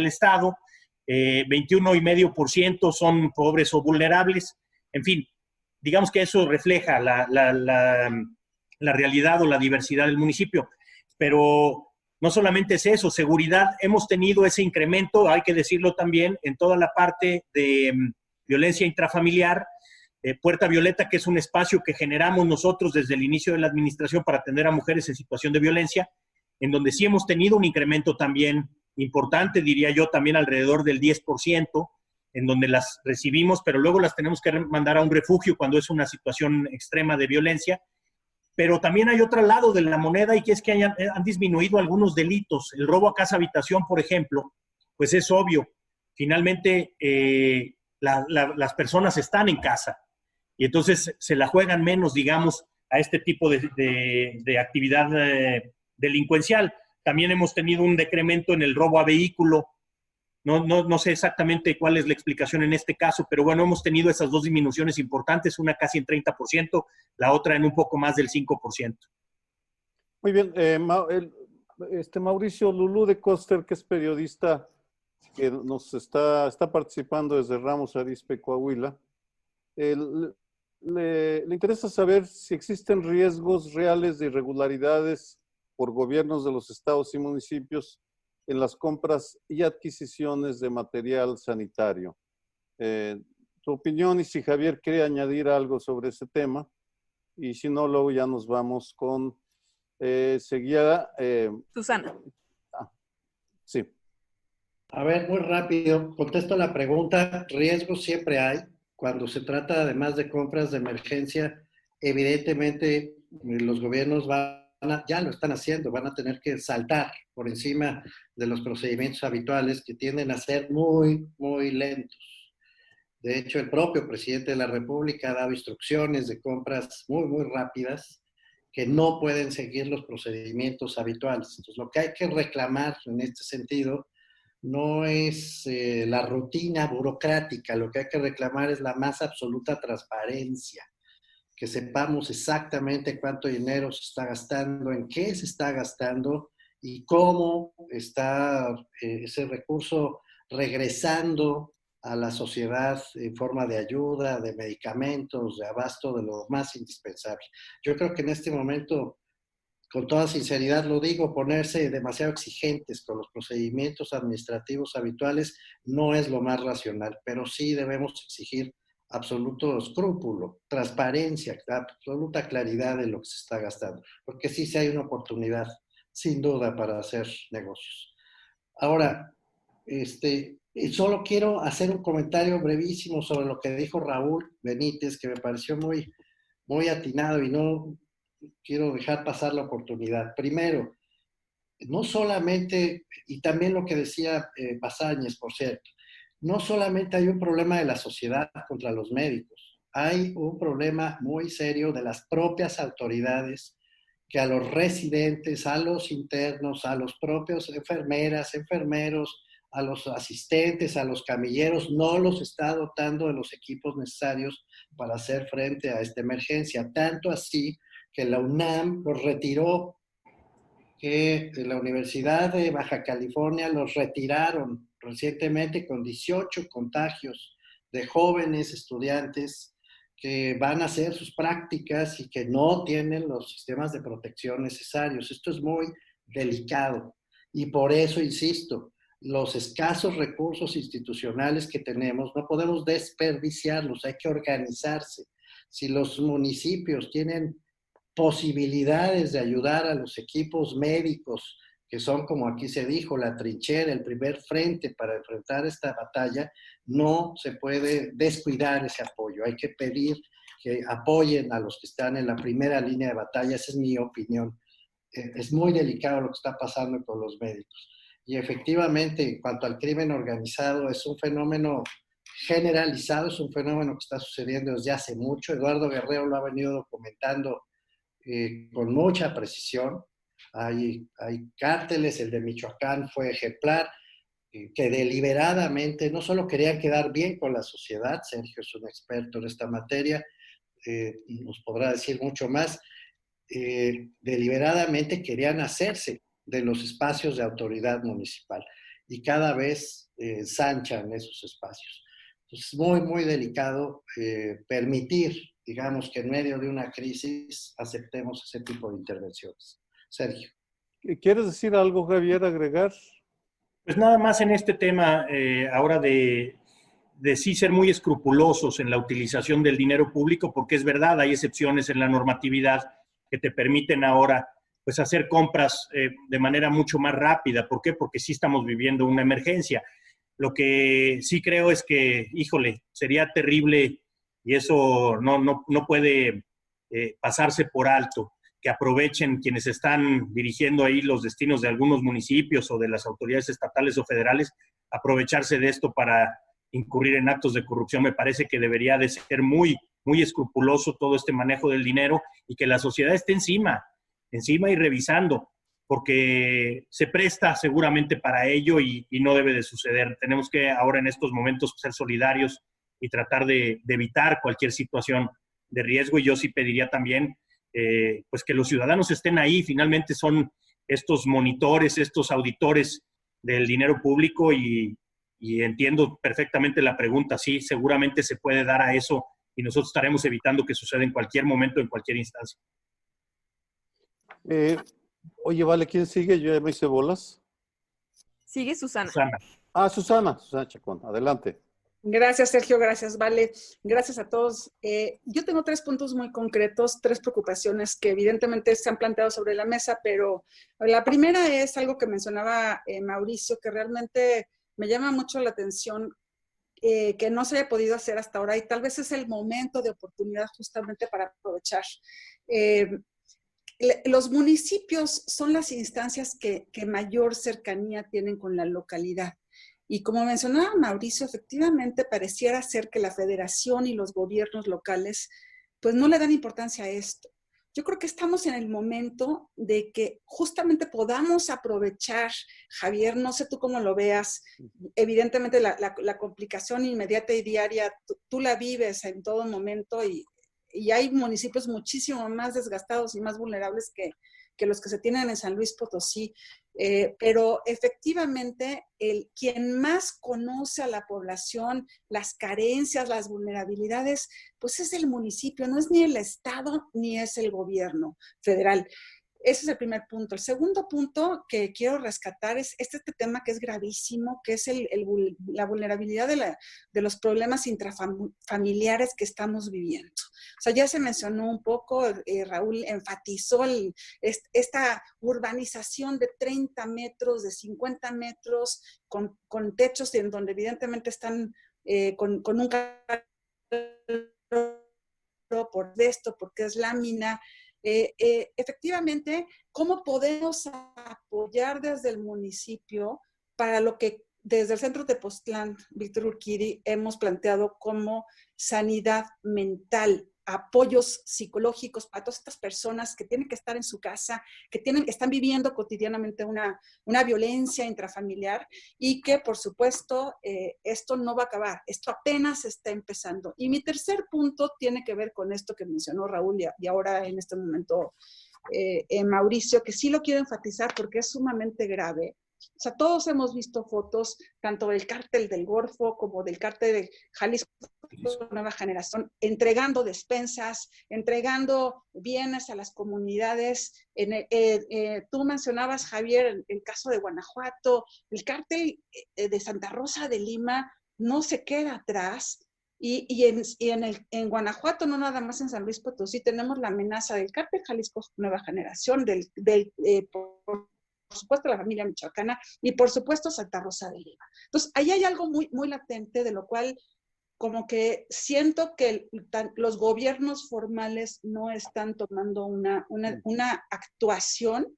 S3: estado. 21,5% son pobres o vulnerables. En fin, digamos que eso refleja la realidad o la diversidad del municipio. Pero no solamente es eso, seguridad, hemos tenido ese incremento, hay que decirlo también, en toda la parte de violencia intrafamiliar. Puerta Violeta, que es un espacio que generamos nosotros desde el inicio de la administración para atender a mujeres en situación de violencia, en donde sí hemos tenido un incremento también importante, diría yo, también alrededor del 10%, en donde las recibimos, pero luego las tenemos que mandar a un refugio cuando es una situación extrema de violencia. Pero también hay otro lado de la moneda y que es que han disminuido algunos delitos. El robo a casa habitación, por ejemplo, pues es obvio. Finalmente, las personas están en casa y entonces se la juegan menos, digamos, a este tipo de actividad delincuencial. También hemos tenido un decremento en el robo a vehículo. No sé exactamente cuál es la explicación en este caso, pero bueno, hemos tenido esas 2 disminuciones importantes, una casi en 30%, la otra en un poco más del 5%.
S2: Muy bien. Mauricio Lulú de Coster, que es periodista, que nos está participando desde Ramos Arizpe, Coahuila, le interesa saber si existen riesgos reales de irregularidades por gobiernos de los estados y municipios en las compras y adquisiciones de material sanitario. Tu opinión y si Javier quiere añadir algo sobre ese tema, y si no, luego ya nos vamos con seguida.
S6: Susana.
S2: Sí.
S4: A ver, muy rápido, contesto la pregunta. Riesgos siempre hay. Cuando se trata además de compras de emergencia, evidentemente los gobiernos ya lo están haciendo, van a tener que saltar por encima de los procedimientos habituales que tienden a ser muy, muy lentos. De hecho, el propio presidente de la República ha dado instrucciones de compras muy, muy rápidas que no pueden seguir los procedimientos habituales. Entonces, lo que hay que reclamar en este sentido no es la rutina burocrática, lo que hay que reclamar es la más absoluta transparencia, que sepamos exactamente cuánto dinero se está gastando, en qué se está gastando y cómo está ese recurso regresando a la sociedad en forma de ayuda, de medicamentos, de abasto de lo más indispensable. Yo creo que en este momento, con toda sinceridad lo digo, ponerse demasiado exigentes con los procedimientos administrativos habituales no es lo más racional, pero sí debemos exigir absoluto escrúpulo, transparencia, absoluta claridad de lo que se está gastando, porque sí hay una oportunidad sin duda, para hacer negocios. Ahora, solo quiero hacer un comentario brevísimo sobre lo que dijo Raúl Benítez, que me pareció muy, muy atinado y no quiero dejar pasar la oportunidad. Primero, no solamente, y también lo que decía Basáñez, por cierto, no solamente hay un problema de la sociedad contra los médicos, hay un problema muy serio de las propias autoridades que a los residentes, a los internos, a los propios enfermeras, enfermeros, a los asistentes, a los camilleros, no los está dotando de los equipos necesarios para hacer frente a esta emergencia. Tanto así que la UNAM los retiró, que la Universidad de Baja California los retiraron recientemente con 18 contagios de jóvenes estudiantes que van a hacer sus prácticas y que no tienen los sistemas de protección necesarios. Esto es muy delicado y por eso, insisto, los escasos recursos institucionales que tenemos no podemos desperdiciarlos, hay que organizarse. Si los municipios tienen posibilidades de ayudar a los equipos médicos, que son, como aquí se dijo, la trinchera, el primer frente para enfrentar esta batalla, no se puede descuidar ese apoyo. Hay que pedir que apoyen a los que están en la primera línea de batalla. Esa es mi opinión. Es muy delicado lo que está pasando con los médicos. Y efectivamente, en cuanto al crimen organizado, es un fenómeno generalizado, es un fenómeno que está sucediendo desde hace mucho. Eduardo Guerrero lo ha venido documentando con mucha precisión. Hay cárteles, el de Michoacán fue ejemplar, que deliberadamente no solo querían quedar bien con la sociedad, Sergio es un experto en esta materia, nos podrá decir mucho más, deliberadamente querían hacerse de los espacios de autoridad municipal y cada vez ensanchan esos espacios. Entonces es muy, muy delicado permitir, digamos, que en medio de una crisis aceptemos ese tipo de intervenciones. Sergio.
S2: ¿Quieres decir algo, Javier, agregar?
S3: Pues nada más en este tema, ahora de sí ser muy escrupulosos en la utilización del dinero público, porque es verdad, hay excepciones en la normatividad que te permiten ahora pues hacer compras de manera mucho más rápida. ¿Por qué? Porque sí estamos viviendo una emergencia. Lo que sí creo es que, híjole, sería terrible y eso no puede pasarse por alto, que aprovechen quienes están dirigiendo ahí los destinos de algunos municipios o de las autoridades estatales o federales, aprovecharse de esto para incurrir en actos de corrupción. Me parece que debería de ser muy, muy escrupuloso todo este manejo del dinero y que la sociedad esté encima y revisando, porque se presta seguramente para ello y no debe de suceder. Tenemos que ahora en estos momentos ser solidarios y tratar de evitar cualquier situación de riesgo, y yo sí pediría también pues que los ciudadanos estén ahí. Finalmente son estos monitores, estos auditores del dinero público y entiendo perfectamente la pregunta. Sí, seguramente se puede dar a eso y nosotros estaremos evitando que suceda en cualquier momento, en cualquier instancia.
S2: Oye, vale, ¿quién sigue? Yo ya me hice bolas.
S6: Sigue Susana.
S2: Susana Chacón, adelante.
S8: Gracias, Sergio. Gracias, Vale. Gracias a todos. Yo tengo 3 puntos muy concretos, 3 preocupaciones que evidentemente se han planteado sobre la mesa, pero la primera es algo que mencionaba Mauricio, que realmente me llama mucho la atención, que no se haya podido hacer hasta ahora, y tal vez es el momento de oportunidad justamente para aprovechar. Los municipios son las instancias que mayor cercanía tienen con la localidad. Y como mencionaba Mauricio, efectivamente pareciera ser que la federación y los gobiernos locales pues no le dan importancia a esto. Yo creo que estamos en el momento de que justamente podamos aprovechar, Javier, no sé tú cómo lo veas, evidentemente la complicación inmediata y diaria, tú la vives en todo momento y hay municipios muchísimo más desgastados y más vulnerables que los que se tienen en San Luis Potosí, pero efectivamente quien más conoce a la población, las carencias, las vulnerabilidades, pues es el municipio, no es ni el Estado ni es el gobierno federal. ese es el primer punto. El segundo punto que quiero rescatar es este tema que es gravísimo, que es la vulnerabilidad de los problemas intrafamiliares que estamos viviendo. O sea, ya se mencionó un poco, Raúl enfatizó esta urbanización de 30 metros, de 50 metros, con techos en donde evidentemente están con un por esto, porque es lámina. Efectivamente, ¿cómo podemos apoyar desde el municipio para lo que desde el Centro Tepoztlán, Víctor Urquidi, hemos planteado como sanidad mental, apoyos psicológicos para todas estas personas que tienen que estar en su casa, que están viviendo cotidianamente una violencia intrafamiliar y que, por supuesto, esto no va a acabar, esto apenas está empezando. Y mi tercer punto tiene que ver con esto que mencionó Raúl y ahora en este momento Mauricio, que sí lo quiero enfatizar porque es sumamente grave. O sea, todos hemos visto fotos, tanto del cártel del Golfo como del cártel de Jalisco Nueva Generación, entregando despensas, entregando bienes a las comunidades. Tú mencionabas, Javier, el caso de Guanajuato, el cártel de Santa Rosa de Lima no se queda atrás. En Guanajuato, no nada más en San Luis Potosí, tenemos la amenaza del cártel Jalisco Nueva Generación, por supuesto la familia michoacana y por supuesto Santa Rosa de Lima. Entonces, ahí hay algo muy, muy latente de lo cual como que siento que los gobiernos formales no están tomando una actuación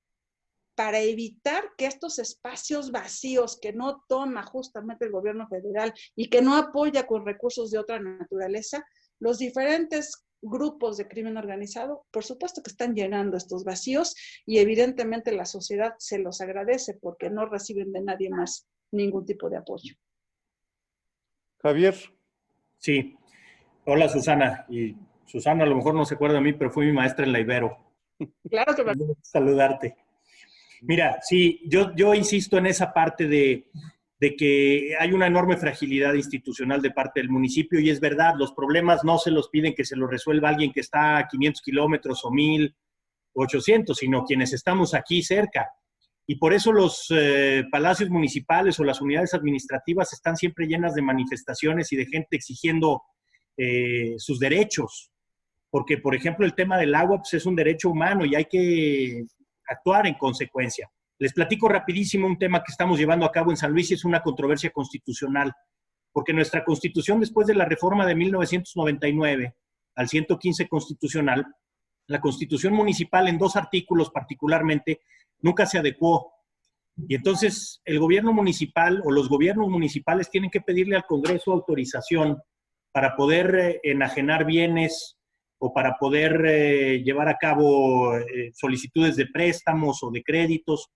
S8: para evitar que estos espacios vacíos que no toma justamente el gobierno federal y que no apoya con recursos de otra naturaleza, los diferentes grupos de crimen organizado, por supuesto que están llenando estos vacíos y evidentemente la sociedad se los agradece porque no reciben de nadie más ningún tipo de apoyo.
S2: Javier.
S3: Sí. Hola, Susana. Y Susana a lo mejor no se acuerda de mí, pero fue mi maestra en la Ibero.
S8: Claro que me...
S3: Saludarte. Mira, sí, yo insisto en esa parte de que hay una enorme fragilidad institucional de parte del municipio y es verdad, los problemas no se los piden que se los resuelva alguien que está a 500 kilómetros o 1000 o 800, sino quienes estamos aquí cerca. Y por eso los palacios municipales o las unidades administrativas están siempre llenas de manifestaciones y de gente exigiendo sus derechos. Porque, por ejemplo, el tema del agua pues, es un derecho humano y hay que actuar en consecuencia. Les platico rapidísimo un tema que estamos llevando a cabo en San Luis y es una controversia constitucional, porque nuestra Constitución, después de la reforma de 1999 al 115 constitucional, la Constitución municipal en 2 artículos particularmente nunca se adecuó. Y entonces el gobierno municipal o los gobiernos municipales tienen que pedirle al Congreso autorización para poder enajenar bienes o para poder llevar a cabo solicitudes de préstamos o de créditos.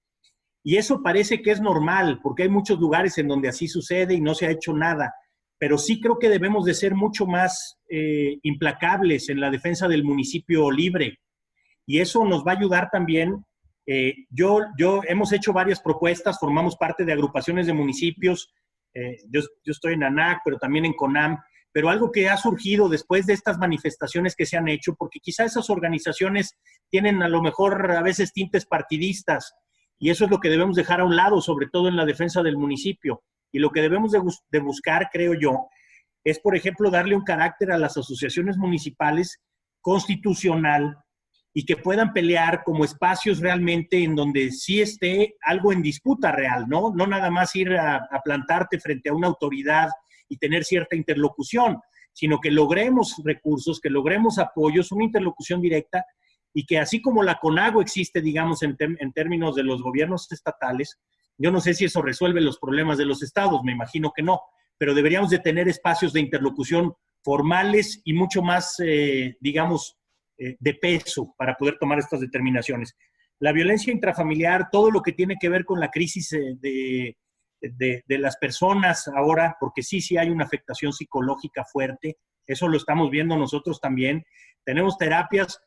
S3: Y eso parece que es normal, porque hay muchos lugares en donde así sucede y no se ha hecho nada. Pero sí creo que debemos de ser mucho más implacables en la defensa del municipio libre. Y eso nos va a ayudar también. Hemos hecho varias propuestas, formamos parte de agrupaciones de municipios. Yo estoy en ANAC, pero también en CONAM. Pero algo que ha surgido después de estas manifestaciones que se han hecho, porque quizá esas organizaciones tienen a lo mejor a veces tintes partidistas, y eso es lo que debemos dejar a un lado, sobre todo en la defensa del municipio. Y lo que debemos de buscar, creo yo, es, por ejemplo, darle un carácter a las asociaciones municipales constitucional y que puedan pelear como espacios realmente en donde sí esté algo en disputa real, ¿no? No nada más ir a plantarte frente a una autoridad y tener cierta interlocución, sino que logremos recursos, que logremos apoyos, una interlocución directa, y que así como la CONAGO existe, digamos, en términos de los gobiernos estatales, yo no sé si eso resuelve los problemas de los estados, me imagino que no, pero deberíamos de tener espacios de interlocución formales y mucho más, digamos, de peso para poder tomar estas determinaciones. La violencia intrafamiliar, todo lo que tiene que ver con la crisis de las personas ahora, porque sí hay una afectación psicológica fuerte, eso lo estamos viendo nosotros también. Tenemos terapias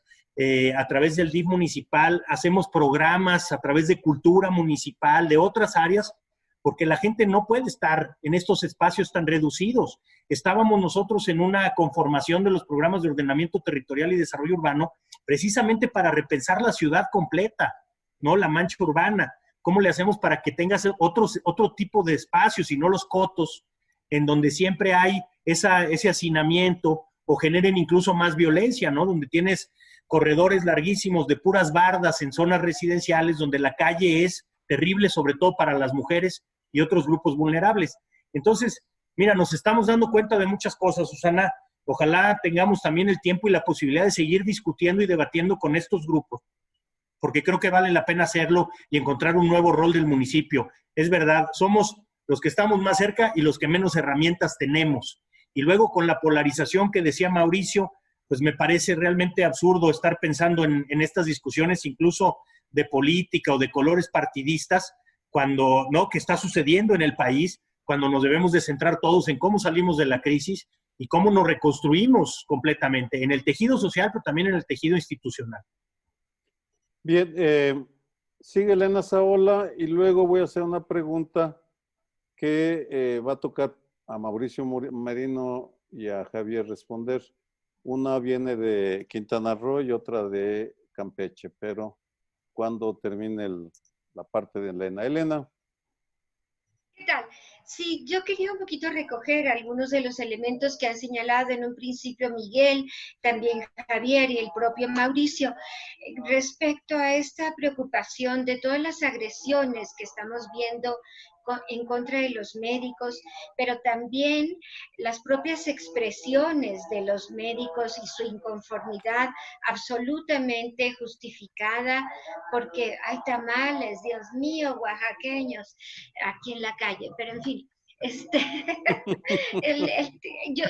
S3: a través del DIF municipal, hacemos programas a través de cultura municipal, de otras áreas, porque la gente no puede estar en estos espacios tan reducidos. Estábamos nosotros en una conformación de los programas de ordenamiento territorial y desarrollo urbano, precisamente para repensar la ciudad completa, ¿no? La mancha urbana. ¿Cómo le hacemos para que tengas otro tipo de espacios y no los cotos, en donde siempre hay ese hacinamiento o generen incluso más violencia, ¿no? Donde tienes corredores larguísimos de puras bardas en zonas residenciales, donde la calle es terrible, sobre todo para las mujeres y otros grupos vulnerables. Entonces, mira, nos estamos dando cuenta de muchas cosas, Susana. Ojalá tengamos también el tiempo y la posibilidad de seguir discutiendo y debatiendo con estos grupos, porque creo que vale la pena hacerlo y encontrar un nuevo rol del municipio. Es verdad, somos los que estamos más cerca y los que menos herramientas tenemos. Y luego con la polarización que decía Mauricio, pues me parece realmente absurdo estar pensando en estas discusiones, incluso de política o de colores partidistas, cuando, ¿no?, que está sucediendo en el país, cuando nos debemos de centrar todos en cómo salimos de la crisis y cómo nos reconstruimos completamente, en el tejido social, pero también en el tejido institucional.
S2: Bien, sigue Elena Saola y luego voy a hacer una pregunta que va a tocar a Mauricio Merino y a Javier responder. Una viene de Quintana Roo y otra de Campeche, pero cuando termine la parte de Elena. Elena.
S9: ¿Qué tal? Sí, yo quería un poquito recoger algunos de los elementos que han señalado en un principio Miguel, también Javier y el propio Mauricio, respecto a esta preocupación de todas las agresiones que estamos viendo en contra de los médicos, pero también las propias expresiones de los médicos y su inconformidad absolutamente justificada porque hay tamales, Dios mío, oaxaqueños aquí en la calle, pero en fin.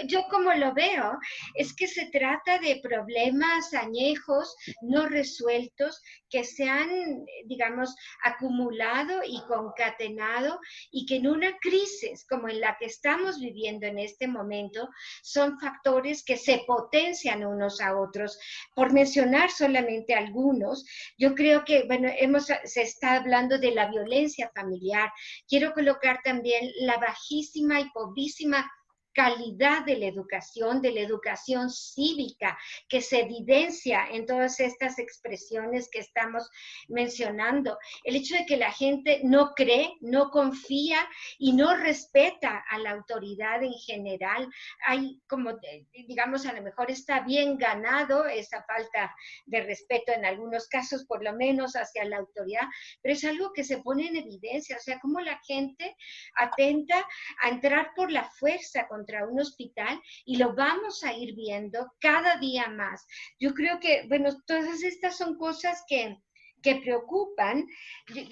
S9: Yo como lo veo, es que se trata de problemas añejos, no resueltos, que se han, digamos, acumulado y concatenado y que en una crisis como en la que estamos viviendo en este momento, son factores que se potencian unos a otros. Por mencionar solamente algunos, yo creo que, bueno, se está hablando de la violencia familiar. Quiero colocar también la bajísima y pobrísima calidad de la educación cívica, que se evidencia en todas estas expresiones que estamos mencionando. El hecho de que la gente no cree, no confía y no respeta a la autoridad en general. Hay como, digamos, a lo mejor está bien ganado esa falta de respeto en algunos casos, por lo menos hacia la autoridad, pero es algo que se pone en evidencia, o sea, cómo la gente atenta a entrar por la fuerza contra un hospital y lo vamos a ir viendo cada día más. Yo creo que, bueno, todas estas son cosas que preocupan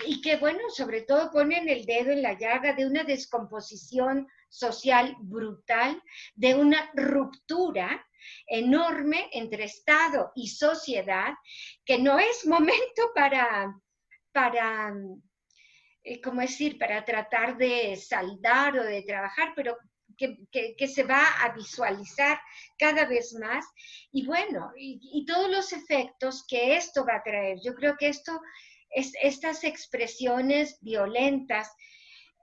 S9: y que, bueno, sobre todo ponen el dedo en la llaga de una descomposición social brutal, de una ruptura enorme entre Estado y sociedad, que no es momento para ¿cómo decir?, para tratar de saldar o de trabajar, pero que se va a visualizar cada vez más. Y bueno, y todos los efectos que esto va a traer. Yo creo que estas expresiones violentas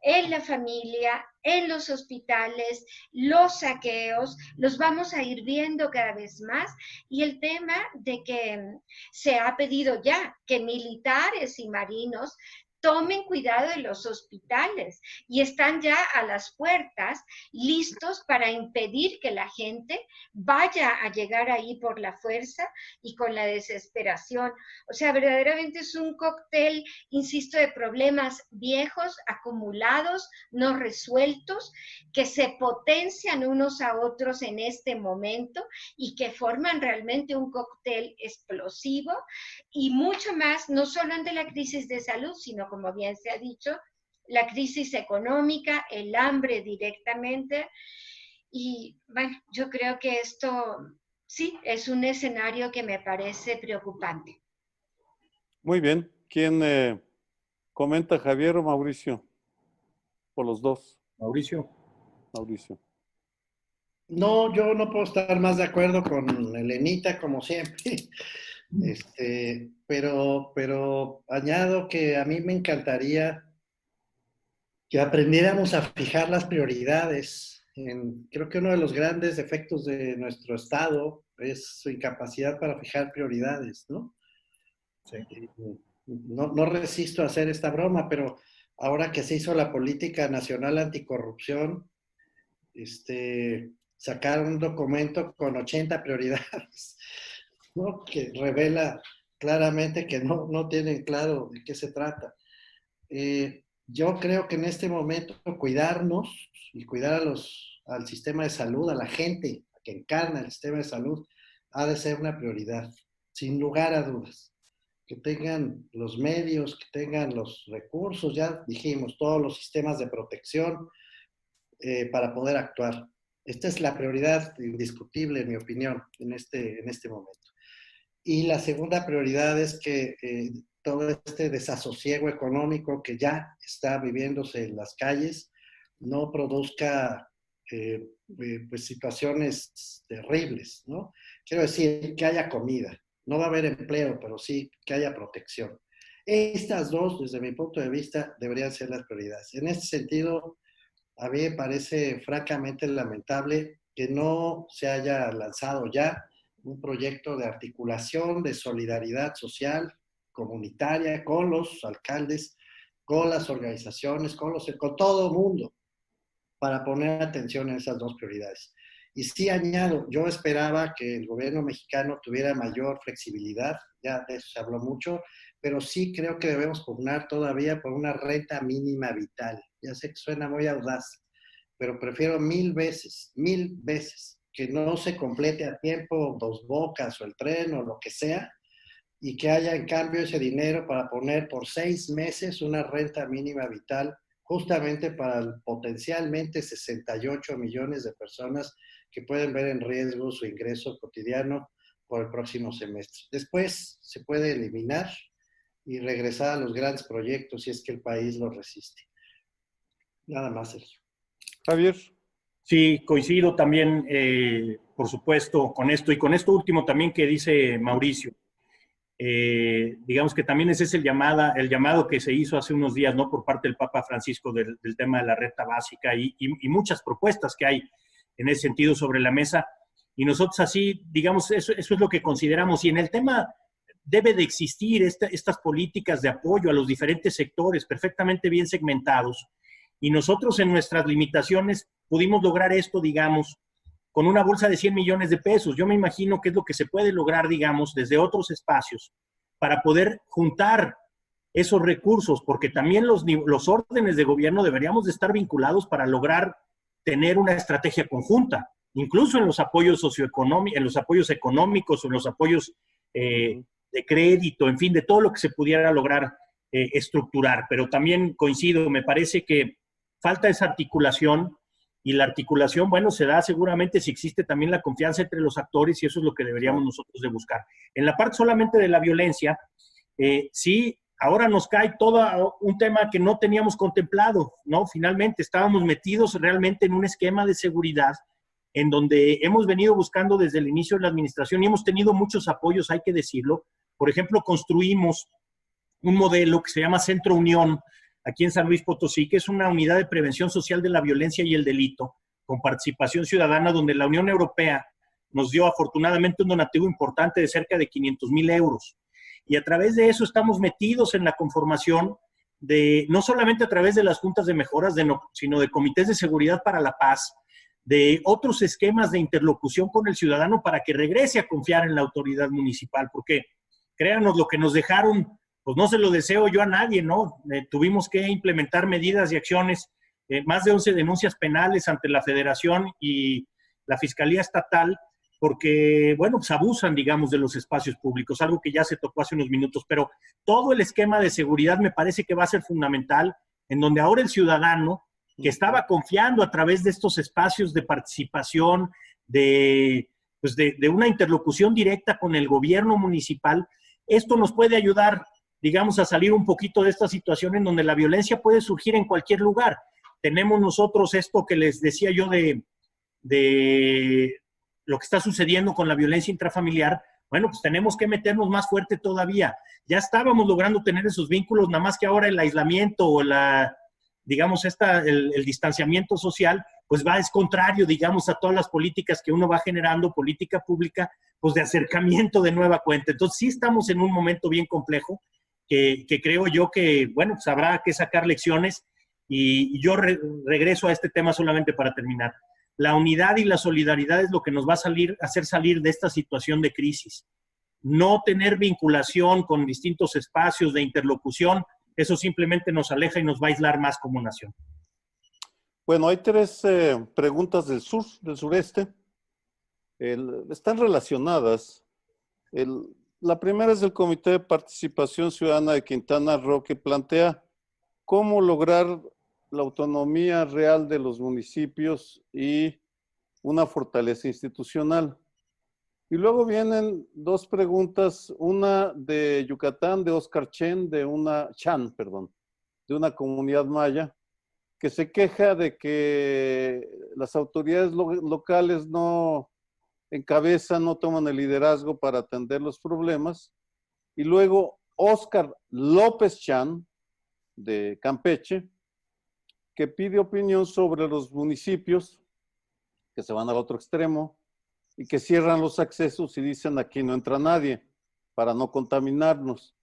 S9: en la familia, en los hospitales, los saqueos, los vamos a ir viendo cada vez más. Y el tema de que se ha pedido ya que militares y marinos tomen cuidado de los hospitales y están ya a las puertas listos para impedir que la gente vaya a llegar ahí por la fuerza y con la desesperación. O sea, verdaderamente es un cóctel, insisto, de problemas viejos, acumulados, no resueltos, que se potencian unos a otros en este momento y que forman realmente un cóctel explosivo y mucho más, no solo ante la crisis de salud, sino, como bien se ha dicho, la crisis económica, el hambre directamente. Y bueno, yo creo que esto sí es un escenario que me parece preocupante.
S2: Muy bien. ¿Quién comenta, Javier o Mauricio? Por los dos.
S3: Mauricio.
S2: Mauricio.
S4: No, yo no puedo estar más de acuerdo con Elenita, como siempre. Pero añado que a mí me encantaría que aprendiéramos a fijar las prioridades Creo que uno de los grandes defectos de nuestro Estado es su incapacidad para fijar prioridades, ¿no?
S3: Sí.
S4: No resisto a hacer esta broma, pero ahora que se hizo la política nacional anticorrupción, sacaron un documento con 80 prioridades, ¿no? Que revela claramente que no tienen claro de qué se trata. Yo creo que en este momento cuidarnos y cuidar al sistema de salud, a la gente que encarna el sistema de salud, ha de ser una prioridad, sin lugar a dudas. Que tengan los medios, que tengan los recursos, ya dijimos, todos los sistemas de protección para poder actuar. Esta es la prioridad indiscutible, en mi opinión, en este momento. Y la segunda prioridad es que todo este desasosiego económico que ya está viviéndose en las calles no produzca pues situaciones terribles, ¿no? Quiero decir, que haya comida. No va a haber empleo, pero sí que haya protección. Estas dos, desde mi punto de vista, deberían ser las prioridades. En este sentido, a mí me parece francamente lamentable que no se haya lanzado ya un proyecto de articulación, de solidaridad social, comunitaria, con los alcaldes, con las organizaciones, con todo el mundo, para poner atención en esas dos prioridades. Y sí añado, yo esperaba que el gobierno mexicano tuviera mayor flexibilidad, ya de eso se habló mucho, pero sí creo que debemos pugnar todavía por una renta mínima vital. Ya sé que suena muy audaz, pero prefiero 1000 veces, que no se complete a tiempo Dos Bocas o el tren o lo que sea, y que haya en cambio ese dinero para poner por 6 meses una renta mínima vital justamente para potencialmente 68 millones de personas que pueden ver en riesgo su ingreso cotidiano por el próximo semestre. Después se puede eliminar y regresar a los grandes proyectos si es que el país lo resiste. Nada más, Sergio.
S2: Javier.
S3: Sí, coincido también, por supuesto, con esto. Y con esto último también que dice Mauricio. Digamos que también ese es el llamado que se hizo hace unos días, ¿no? Por parte del Papa Francisco del tema de la renta básica y muchas propuestas que hay en ese sentido sobre la mesa. Y nosotros así, digamos, eso es lo que consideramos. Y en el tema debe de existir estas políticas de apoyo a los diferentes sectores perfectamente bien segmentados. Y nosotros en nuestras limitaciones pudimos lograr esto, digamos, con una bolsa de 100 millones de pesos. Yo me imagino que es lo que se puede lograr, digamos, desde otros espacios para poder juntar esos recursos, porque también los órdenes de gobierno deberíamos de estar vinculados para lograr tener una estrategia conjunta, incluso en los apoyos socioeconómicos, en los apoyos económicos o en los apoyos de crédito, en fin, de todo lo que se pudiera lograr estructurar. Pero también coincido, me parece que falta esa articulación. Y la articulación, bueno, se da seguramente si existe también la confianza entre los actores y eso es lo que deberíamos nosotros de buscar. En la parte solamente de la violencia, sí, ahora nos cae todo un tema que no teníamos contemplado, ¿no? Finalmente estábamos metidos realmente en un esquema de seguridad en donde hemos venido buscando desde el inicio de la administración y hemos tenido muchos apoyos, hay que decirlo. Por ejemplo, construimos un modelo que se llama Centro Unión, aquí en San Luis Potosí, que es una unidad de prevención social de la violencia y el delito, con participación ciudadana, donde la Unión Europea nos dio afortunadamente un donativo importante de cerca de 500,000 euros. Y a través de eso estamos metidos en la conformación de, no solamente a través de las juntas de mejoras, sino de comités de seguridad para la paz, de otros esquemas de interlocución con el ciudadano para que regrese a confiar en la autoridad municipal, porque créanos, lo que nos dejaron, pues no se lo deseo yo a nadie, ¿no? Tuvimos que implementar medidas y acciones, más de 11 denuncias penales ante la Federación y la Fiscalía Estatal, porque, bueno, pues abusan, digamos, de los espacios públicos, algo que ya se tocó hace unos minutos, pero todo el esquema de seguridad me parece que va a ser fundamental, en donde ahora el ciudadano, que estaba confiando a través de estos espacios de participación, de una interlocución directa con el gobierno municipal, esto nos puede ayudar, digamos, a salir un poquito de esta situación en donde la violencia puede surgir en cualquier lugar. Tenemos nosotros esto que les decía yo de lo que está sucediendo con la violencia intrafamiliar. Bueno, pues tenemos que meternos más fuerte todavía. Ya estábamos logrando tener esos vínculos, nada más que ahora el aislamiento o el distanciamiento social, pues es contrario, digamos, a todas las políticas que uno va generando, política pública, pues de acercamiento de nueva cuenta. Entonces sí estamos en un momento bien complejo que creo yo que, bueno, pues habrá que sacar lecciones y yo regreso a este tema solamente para terminar. La unidad y la solidaridad es lo que nos va a hacer salir de esta situación de crisis. No tener vinculación con distintos espacios de interlocución, eso simplemente nos aleja y nos va a aislar más como nación.
S2: Bueno, hay tres preguntas del sureste. Están relacionadas. La primera es del Comité de Participación Ciudadana de Quintana Roo, que plantea cómo lograr la autonomía real de los municipios y una fortaleza institucional. Y luego vienen dos preguntas, una de Yucatán, de Oscar Chan, de una comunidad maya, que se queja de que las autoridades locales no encabezan, no toman el liderazgo para atender los problemas. Y luego Oscar López Chan, de Campeche, que pide opinión sobre los municipios que se van al otro extremo y que cierran los accesos y dicen aquí no entra nadie para no contaminarnos.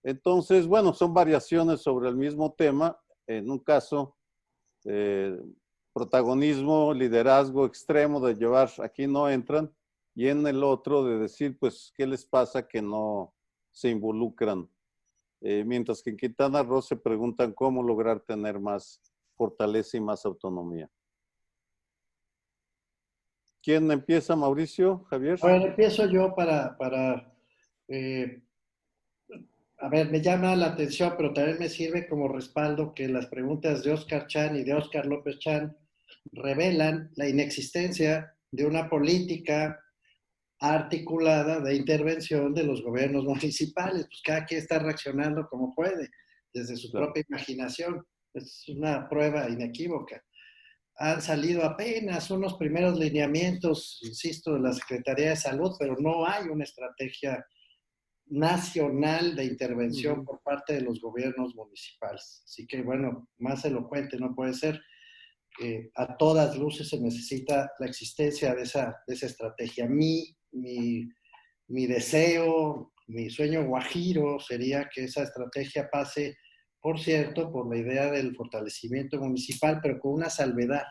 S2: Entonces, bueno, son variaciones sobre el mismo tema. En un caso, protagonismo, liderazgo extremo de llevar aquí no entran, y en el otro de decir, pues, ¿qué les pasa que no se involucran? Mientras que en Quintana Roo se preguntan cómo lograr tener más fortaleza y más autonomía. ¿Quién empieza, Mauricio? ¿Javier?
S4: Bueno, empiezo yo para a ver, me llama la atención, pero también me sirve como respaldo que las preguntas de Oscar Chan y de Oscar López Chan revelan la inexistencia de una política articulada de intervención de los gobiernos municipales. Pues cada quien está reaccionando como puede, desde su propia imaginación. Es una prueba inequívoca. Han salido apenas unos primeros lineamientos, insisto, de la Secretaría de Salud, pero no hay una estrategia nacional de intervención por parte de los gobiernos municipales. Así que, bueno, más elocuente no puede ser. A todas luces se necesita la existencia de esa estrategia. Mi deseo, mi sueño guajiro sería que esa estrategia pase, por cierto, por la idea del fortalecimiento municipal, pero con una salvedad.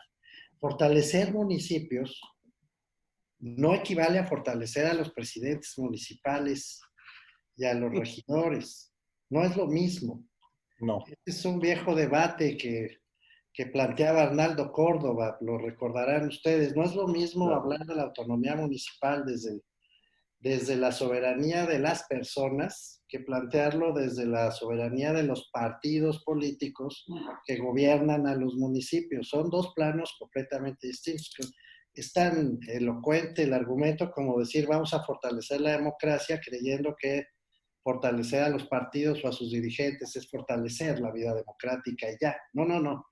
S4: Fortalecer municipios no equivale a fortalecer a los presidentes municipales y a los regidores. No es lo mismo.
S3: No.
S4: Este es un viejo debate que planteaba Arnaldo Córdoba, lo recordarán ustedes. No es lo mismo hablar de la autonomía municipal desde la soberanía de las personas que plantearlo desde la soberanía de los partidos políticos que gobiernan a los municipios. Son dos planos completamente distintos. Es tan elocuente el argumento como decir vamos a fortalecer la democracia creyendo que fortalecer a los partidos o a sus dirigentes es fortalecer la vida democrática y ya. No.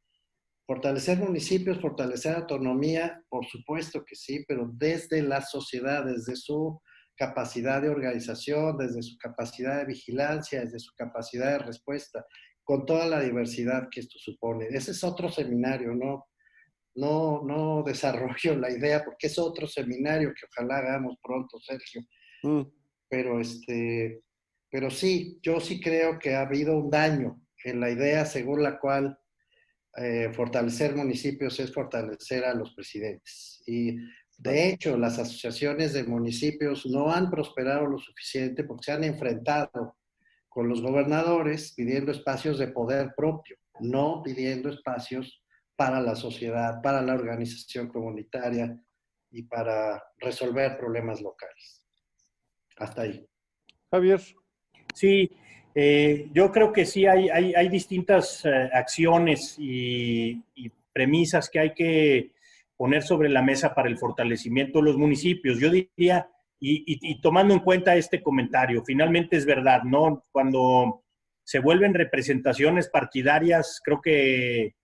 S4: Fortalecer municipios, fortalecer autonomía, por supuesto que sí, pero desde la sociedad, desde su capacidad de organización, desde su capacidad de vigilancia, desde su capacidad de respuesta, con toda la diversidad que esto supone. Ese es otro seminario, no desarrollo la idea, porque es otro seminario que ojalá hagamos pronto, Sergio. Pero sí, yo sí creo que ha habido un daño en la idea según la cual fortalecer municipios es fortalecer a los presidentes. Y de hecho, las asociaciones de municipios no han prosperado lo suficiente porque se han enfrentado con los gobernadores pidiendo espacios de poder propio, no pidiendo espacios para la sociedad, para la organización comunitaria y para resolver problemas locales. Hasta ahí.
S2: Javier.
S3: Sí, yo creo que sí hay distintas acciones y premisas que hay que poner sobre la mesa para el fortalecimiento de los municipios. Yo diría, y tomando en cuenta este comentario, finalmente es verdad, ¿no? Cuando se vuelven representaciones partidarias, creo que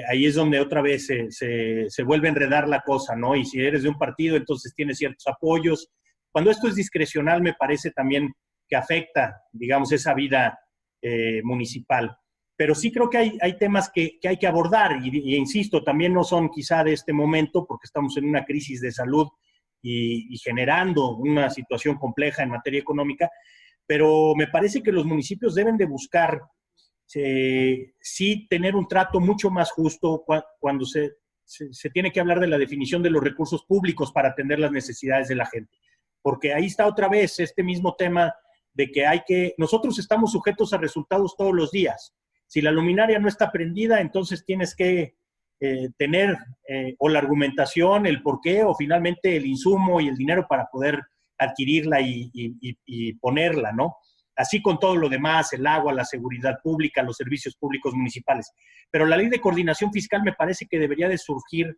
S3: ahí es donde otra vez se vuelve a enredar la cosa, ¿no? Y si eres de un partido, entonces tienes ciertos apoyos. Cuando esto es discrecional, me parece también que afecta, digamos, esa vida municipal. pero sí creo que hay temas que hay que abordar y insisto, también no son quizá de este momento porque estamos en una crisis de salud y generando una situación compleja en materia económica, pero me parece que los municipios deben de buscar sí tener un trato mucho más justo cuando se tiene que hablar de la definición de los recursos públicos para atender las necesidades de la gente. Porque ahí está otra vez este mismo tema de que nosotros estamos sujetos a resultados todos los días. Si la luminaria no está prendida, entonces tienes que tener o la argumentación, el porqué, o finalmente el insumo y el dinero para poder adquirirla y ponerla, ¿no? Así con todo lo demás, el agua, la seguridad pública, los servicios públicos municipales. Pero la ley de coordinación fiscal me parece que debería de sufrir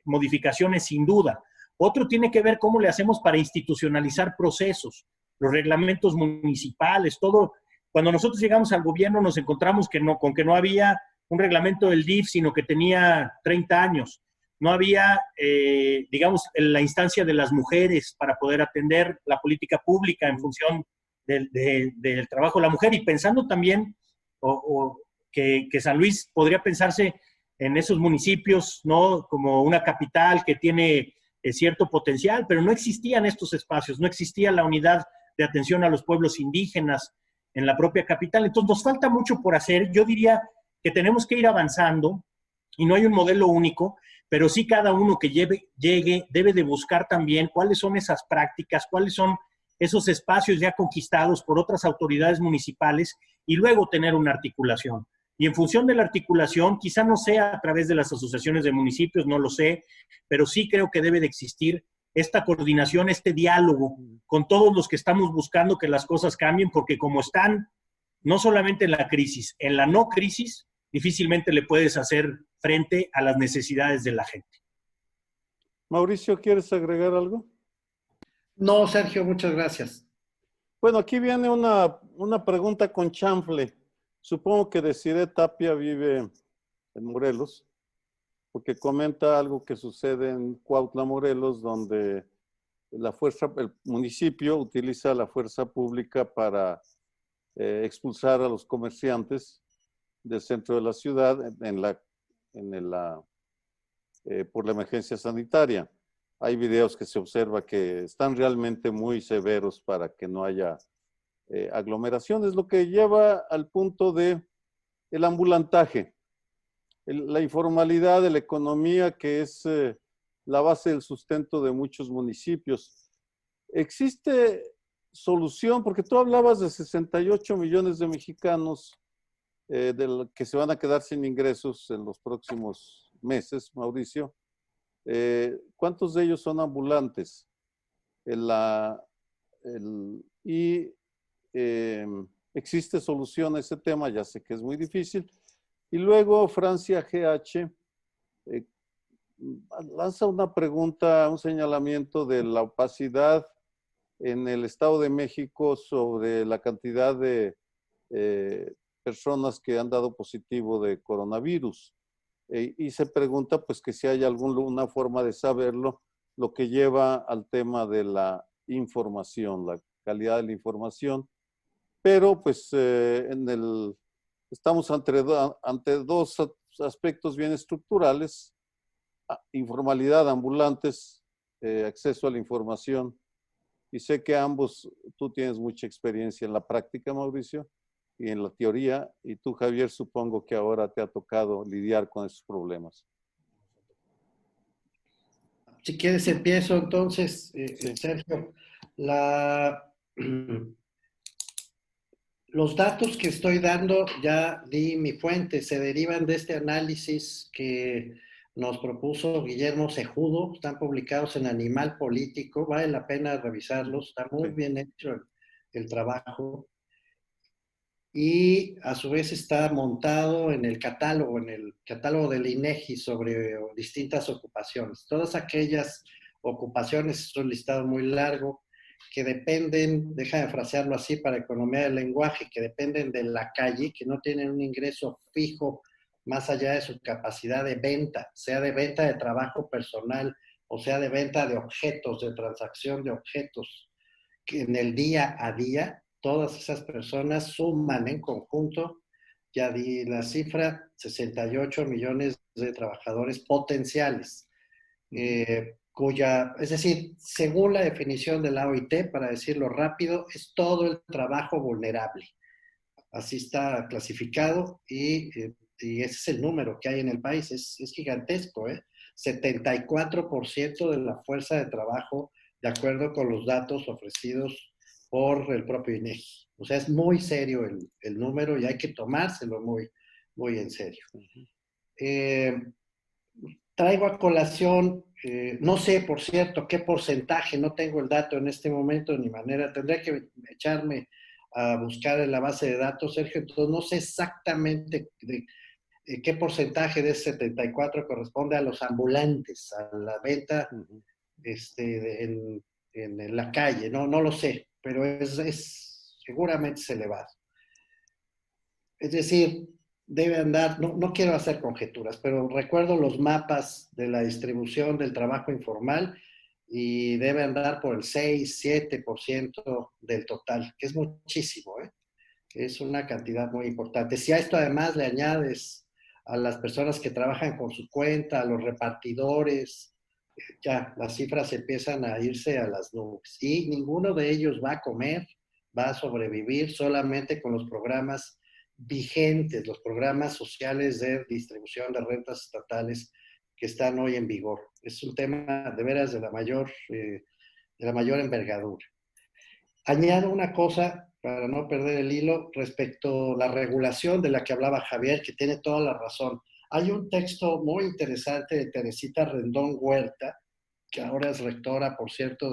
S3: modificaciones sin duda. Otro tiene que ver cómo le hacemos para institucionalizar procesos, los reglamentos municipales, todo. Cuando nosotros llegamos al gobierno nos encontramos con que no había un reglamento del DIF, sino que tenía 30 años. No había, digamos, la instancia de las mujeres para poder atender la política pública en función del trabajo de la mujer. Y pensando también que San Luis podría pensarse en esos municipios, ¿no? Como una capital que tiene cierto potencial, pero no existían estos espacios, no existía la unidad de atención a los pueblos indígenas en la propia capital. Entonces nos falta mucho por hacer. Yo diría que tenemos que ir avanzando y no hay un modelo único, pero sí cada uno que llegue debe de buscar también cuáles son esas prácticas, cuáles son esos espacios ya conquistados por otras autoridades municipales y luego tener una articulación. Y en función de la articulación, quizá no sea a través de las asociaciones de municipios, no lo sé, pero sí creo que debe de existir esta coordinación, este diálogo con todos los que estamos buscando que las cosas cambien, porque como están, no solamente en la crisis, en la no crisis, difícilmente le puedes hacer frente a las necesidades de la gente.
S2: Mauricio, ¿quieres agregar algo?
S4: No, Sergio, muchas gracias.
S2: Bueno, aquí viene una pregunta con chanfle. Supongo que Desiree Tapia vive en Morelos, porque comenta algo que sucede en Cuautla, Morelos, donde el municipio utiliza la fuerza pública para expulsar a los comerciantes del centro de la ciudad por la emergencia sanitaria. Hay videos que se observa que están realmente muy severos para que no haya aglomeraciones, lo que lleva al punto de el ambulantaje, la informalidad de la economía, que es la base del sustento de muchos municipios. ¿Existe solución? Porque tú hablabas de 68 millones de mexicanos que se van a quedar sin ingresos en los próximos meses, Mauricio. ¿Cuántos de ellos son ambulantes? ¿Existe solución a ese tema? Ya sé que es muy difícil. Y luego Francia GH lanza una pregunta, un señalamiento de la opacidad en el Estado de México sobre la cantidad de personas que han dado positivo de coronavirus. Y se pregunta pues que si hay alguna forma de saberlo, lo que lleva al tema de la información, la calidad de la información. Pero pues estamos ante dos aspectos bien estructurales: informalidad, ambulantes, acceso a la información. Y sé que ambos, tú tienes mucha experiencia en la práctica, Mauricio, y en la teoría, y tú, Javier, supongo que ahora te ha tocado lidiar con esos problemas.
S4: Si quieres empiezo entonces, sí. Sergio. Los datos que estoy dando, ya di mi fuente, se derivan de este análisis que nos propuso Guillermo Cejudo, están publicados en Animal Político, vale la pena revisarlos, está muy bien hecho el trabajo. Y a su vez está montado en el catálogo del INEGI sobre distintas ocupaciones. Todas aquellas ocupaciones, es un listado muy largo, que dependen, déjame frasearlo así para economía del lenguaje, que dependen de la calle, que no tienen un ingreso fijo más allá de su capacidad de venta, sea de venta de trabajo personal o sea de venta de objetos, de transacción de objetos, que en el día a día, todas esas personas suman en conjunto, ya di la cifra, 68 millones de trabajadores potenciales, es decir, según la definición de la OIT, para decirlo rápido, es todo el trabajo vulnerable. Así está clasificado y ese es el número que hay en el país. Es gigantesco, ¿eh? 74% de la fuerza de trabajo, de acuerdo con los datos ofrecidos por el propio INEGI. O sea, es muy serio el número y hay que tomárselo muy, muy en serio. Traigo a colación, no sé, por cierto, qué porcentaje, no tengo el dato en este momento ni manera, tendré que echarme a buscar en la base de datos, Sergio, entonces no sé exactamente qué porcentaje de ese 74 corresponde a los ambulantes, a la venta en la calle, no lo sé, pero seguramente es elevado. Es decir, debe andar, no quiero hacer conjeturas, pero recuerdo los mapas de la distribución del trabajo informal y debe andar por el 6-7% del total, que es muchísimo, ¿eh? Es una cantidad muy importante. Si a esto además le añades a las personas que trabajan con su cuenta, a los repartidores, ya las cifras empiezan a irse a las nubes. Y ninguno de ellos va a comer, va a sobrevivir solamente con los programas vigentes, los programas sociales de distribución de rentas estatales que están hoy en vigor. Es un tema de veras de la mayor envergadura. Añado una cosa para no perder el hilo respecto a la regulación de la que hablaba Javier, que tiene toda la razón. Hay un texto muy interesante de Teresita Rendón Huerta, que ahora es rectora, por cierto,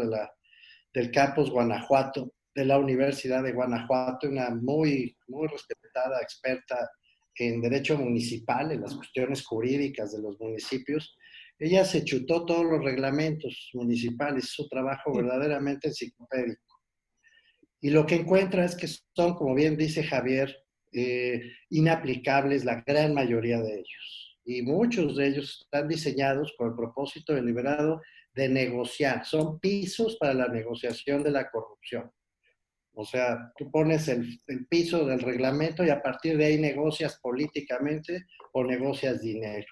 S4: del campus Guanajuato, de la Universidad de Guanajuato, una muy, muy respetada experta en derecho municipal, en las cuestiones jurídicas de los municipios. Ella se chutó todos los reglamentos municipales, su trabajo verdaderamente enciclopédico. Y lo que encuentra es que son, como bien dice Javier, inaplicables la gran mayoría de ellos. Y muchos de ellos están diseñados con el propósito deliberado de negociar. Son pisos para la negociación de la corrupción. O sea, tú pones el piso del reglamento y a partir de ahí negocias políticamente o negocias dinero.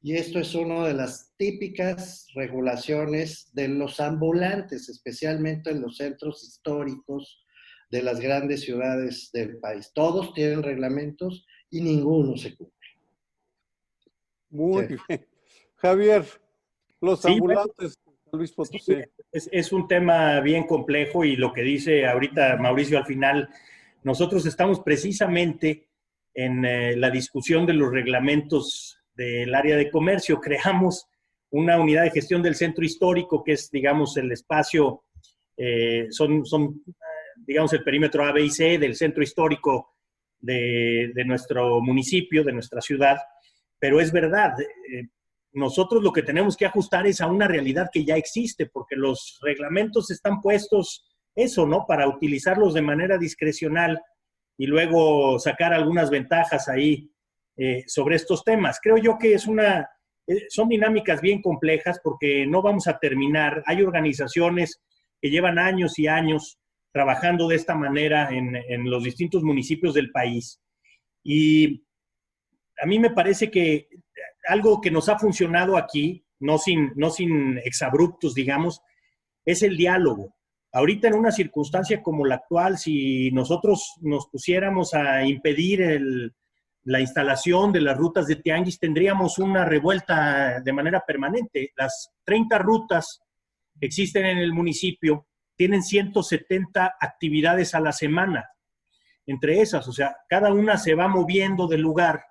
S4: Y esto es una de las típicas regulaciones de los ambulantes, especialmente en los centros históricos de las grandes ciudades del país. Todos tienen reglamentos y ninguno se cumple.
S2: Muy bien. Javier, los ambulantes, Luis Potosí.
S3: Sí, es un tema bien complejo y lo que dice ahorita Mauricio al final, nosotros estamos precisamente en la discusión de los reglamentos del área de comercio. Creamos una unidad de gestión del centro histórico, que es, digamos, el espacio, digamos, el perímetro A, B y C del centro histórico de nuestro municipio, de nuestra ciudad. Pero es verdad, nosotros lo que tenemos que ajustar es a una realidad que ya existe, porque los reglamentos están puestos, eso, ¿no?, para utilizarlos de manera discrecional y luego sacar algunas ventajas ahí sobre estos temas. Creo yo que son dinámicas bien complejas porque no vamos a terminar. Hay organizaciones que llevan años y años trabajando de esta manera en los distintos municipios del país. Y a mí me parece que algo que nos ha funcionado aquí, no sin exabruptos, digamos, es el diálogo. Ahorita en una circunstancia como la actual, si nosotros nos pusiéramos a impedir la instalación de las rutas de tianguis, tendríamos una revuelta de manera permanente. Las 30 rutas que existen en el municipio tienen 170 actividades a la semana. Entre esas, o sea, cada una se va moviendo del lugar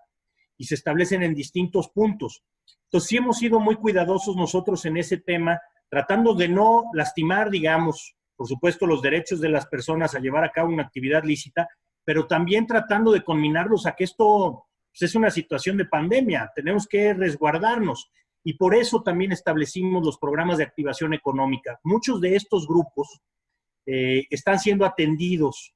S3: y se establecen en distintos puntos. Entonces, sí hemos sido muy cuidadosos nosotros en ese tema, tratando de no lastimar, digamos, por supuesto, los derechos de las personas a llevar a cabo una actividad lícita, pero también tratando de conminarlos a que esto pues, es una situación de pandemia, tenemos que resguardarnos. Y por eso también establecimos los programas de activación económica. Muchos de estos grupos están siendo atendidos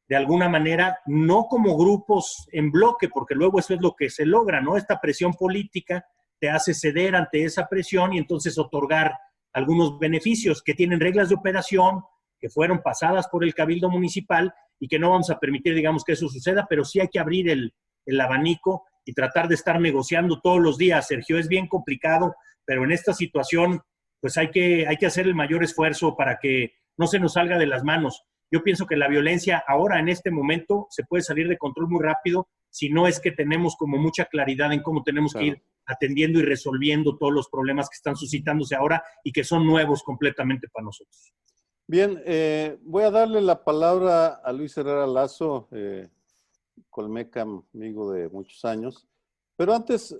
S3: de alguna manera, no como grupos en bloque, porque luego eso es lo que se logra, ¿no? Esta presión política te hace ceder ante esa presión y entonces otorgar algunos beneficios que tienen reglas de operación que fueron pasadas por el Cabildo Municipal y que no vamos a permitir, digamos, que eso suceda, pero sí hay que abrir el abanico y tratar de estar negociando todos los días, Sergio. Es bien complicado, pero en esta situación, pues hay que hacer el mayor esfuerzo para que no se nos salga de las manos. Yo pienso que la violencia ahora, en este momento, se puede salir de control muy rápido si no es que tenemos como mucha claridad en cómo tenemos que ir atendiendo y resolviendo todos los problemas que están suscitándose ahora y que son nuevos completamente para nosotros.
S2: Bien, voy a darle la palabra a Luis Herrera Lazo, Colmeca, amigo de muchos años. Pero antes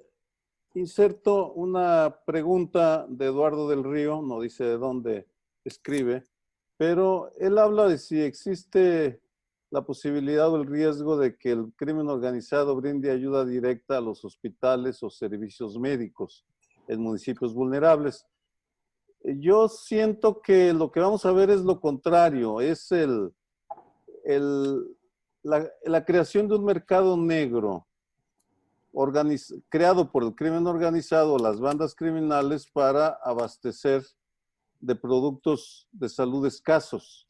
S2: inserto una pregunta de Eduardo del Río, no dice de dónde escribe, pero él habla de si existe la posibilidad o el riesgo de que el crimen organizado brinde ayuda directa a los hospitales o servicios médicos en municipios vulnerables. Yo siento que lo que vamos a ver es lo contrario, es la creación de un mercado negro creado por el crimen organizado, las bandas criminales, para abastecer de productos de salud escasos,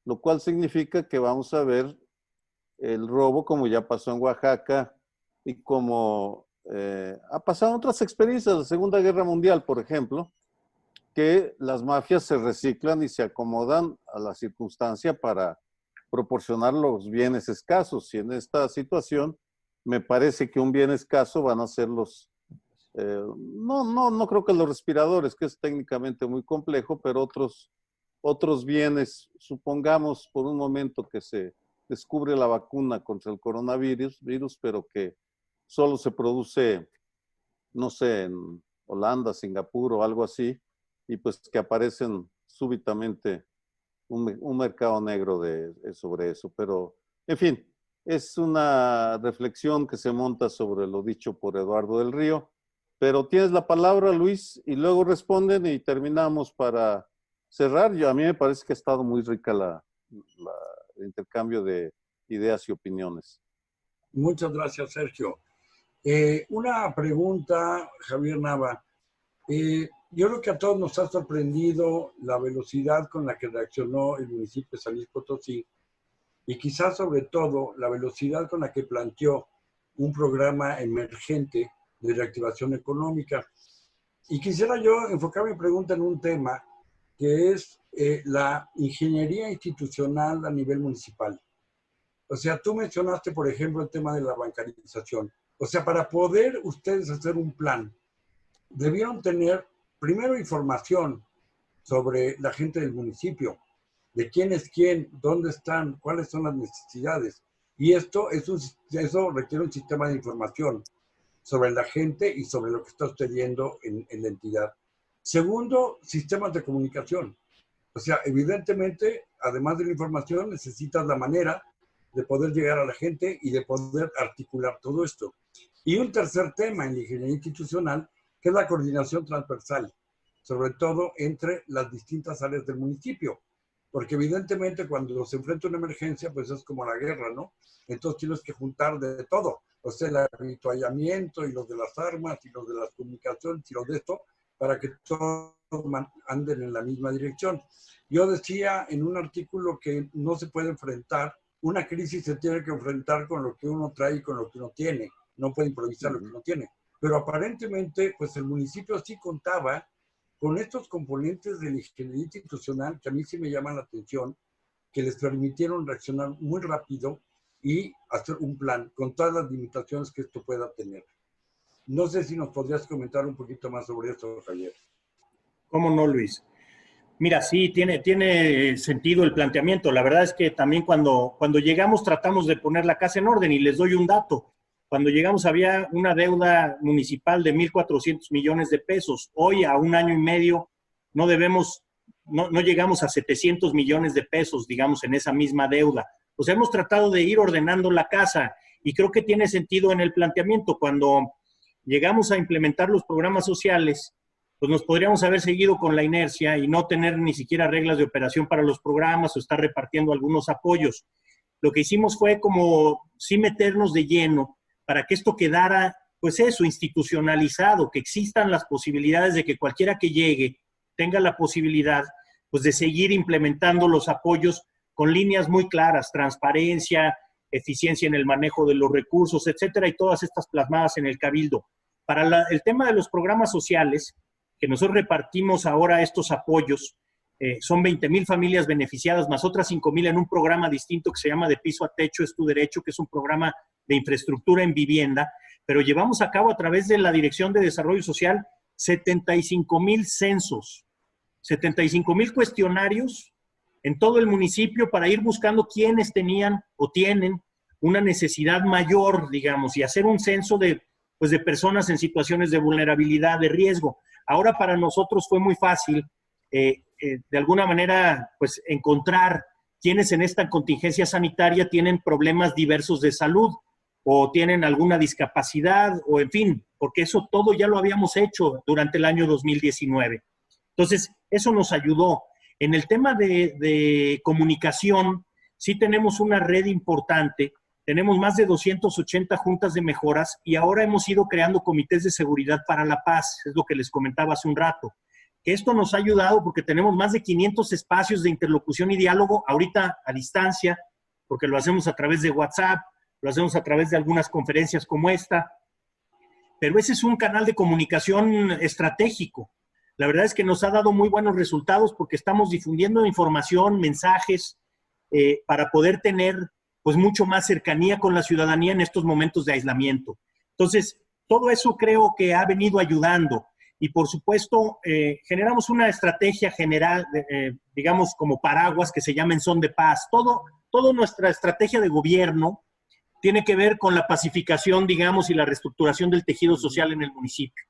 S2: lo cual significa que vamos a ver el robo, como ya pasó en Oaxaca y como ha pasado en otras experiencias, la Segunda Guerra Mundial, por ejemplo, que las mafias se reciclan y se acomodan a la circunstancia para proporcionar los bienes escasos. Y en esta situación me parece que un bien escaso van a ser los, no creo que los respiradores, que es técnicamente muy complejo, pero otros bienes, supongamos por un momento que se descubre la vacuna contra el coronavirus, pero que solo se produce, no sé, en Holanda, Singapur o algo así, y pues que aparecen súbitamente un mercado negro sobre eso. Pero, en fin, es una reflexión que se monta sobre lo dicho por Eduardo del Río. Pero tienes la palabra, Luis, y luego responden y terminamos para cerrar. A mí me parece que ha estado muy rica el intercambio de ideas y opiniones.
S10: Muchas gracias, Sergio. Una pregunta, Javier Nava. Yo creo que a todos nos ha sorprendido la velocidad con la que reaccionó el municipio de San Luis Potosí y quizás sobre todo la velocidad con la que planteó un programa emergente de reactivación económica. Y quisiera yo enfocar mi pregunta en un tema que es la ingeniería institucional a nivel municipal. O sea, tú mencionaste, por ejemplo, el tema de la bancarización. O sea, para poder ustedes hacer un plan, debieron tener primero información sobre la gente del municipio, de quién es quién, dónde están, cuáles son las necesidades. Y eso requiere un sistema de información sobre la gente y sobre lo que está sucediendo en la entidad. Segundo, sistemas de comunicación. O sea, evidentemente, además de la información, necesitas la manera de poder llegar a la gente y de poder articular todo esto. Y un tercer tema en la ingeniería institucional, que es la coordinación transversal, sobre todo entre las distintas áreas del municipio. Porque evidentemente cuando se enfrenta una emergencia, pues es como la guerra, ¿no? Entonces tienes que juntar de todo. O sea, el avituallamiento y los de las armas y los de las comunicaciones y los de esto, para que todos anden en la misma dirección. Yo decía en un artículo que no se puede enfrentar, una crisis se tiene que enfrentar con lo que uno trae y con lo que uno tiene. No puede improvisar lo que uno tiene. Pero aparentemente, pues el municipio sí contaba con estos componentes de la ingeniería institucional que a mí sí me llaman la atención, que les permitieron reaccionar muy rápido y hacer un plan con todas las limitaciones que esto pueda tener. No sé si nos podrías comentar un poquito más sobre esto, Javier.
S3: ¿Cómo no, Luis? Mira, sí, tiene sentido el planteamiento. La verdad es que también cuando llegamos tratamos de poner la casa en orden y les doy un dato. Cuando llegamos había una deuda municipal de 1,400 millones de pesos. Hoy, a un año y medio, no llegamos a 700 millones de pesos, digamos, en esa misma deuda. Pues hemos tratado de ir ordenando la casa y creo que tiene sentido en el planteamiento. Cuando llegamos a implementar los programas sociales, pues nos podríamos haber seguido con la inercia y no tener ni siquiera reglas de operación para los programas o estar repartiendo algunos apoyos. Lo que hicimos fue como sí meternos de lleno para que esto quedara, pues eso, institucionalizado, que existan las posibilidades de que cualquiera que llegue tenga la posibilidad, pues de seguir implementando los apoyos con líneas muy claras, transparencia, eficiencia en el manejo de los recursos, etcétera, y todas estas plasmadas en el Cabildo. Para el tema de los programas sociales, que nosotros repartimos ahora estos apoyos, son 20,000 familias beneficiadas, más otras 5,000 en un programa distinto que se llama De Piso a Techo es tu Derecho, que es un programa de infraestructura en vivienda, pero llevamos a cabo a través de la Dirección de Desarrollo Social 75,000 censos, 75,000 cuestionarios en todo el municipio para ir buscando quiénes tenían o tienen una necesidad mayor, digamos, y hacer un censo de personas en situaciones de vulnerabilidad, de riesgo. Ahora para nosotros fue muy fácil, de alguna manera, pues encontrar quienes en esta contingencia sanitaria tienen problemas diversos de salud o tienen alguna discapacidad o en fin, porque eso todo ya lo habíamos hecho durante el año 2019. Entonces, eso nos ayudó. En el tema de comunicación, sí tenemos una red importante, tenemos más de 280 juntas de mejoras y ahora hemos ido creando comités de seguridad para la paz, es lo que les comentaba hace un rato. Esto nos ha ayudado porque tenemos más de 500 espacios de interlocución y diálogo ahorita a distancia, porque lo hacemos a través de WhatsApp, lo hacemos a través de algunas conferencias como esta, pero ese es un canal de comunicación estratégico. La verdad es que nos ha dado muy buenos resultados porque estamos difundiendo información, mensajes, para poder tener pues mucho más cercanía con la ciudadanía en estos momentos de aislamiento. Entonces, todo eso creo que ha venido ayudando. Y por supuesto, generamos una estrategia general, digamos como paraguas, que se llama En Son de Paz. Toda nuestra estrategia de gobierno tiene que ver con la pacificación, digamos, y la reestructuración del tejido social en el municipio.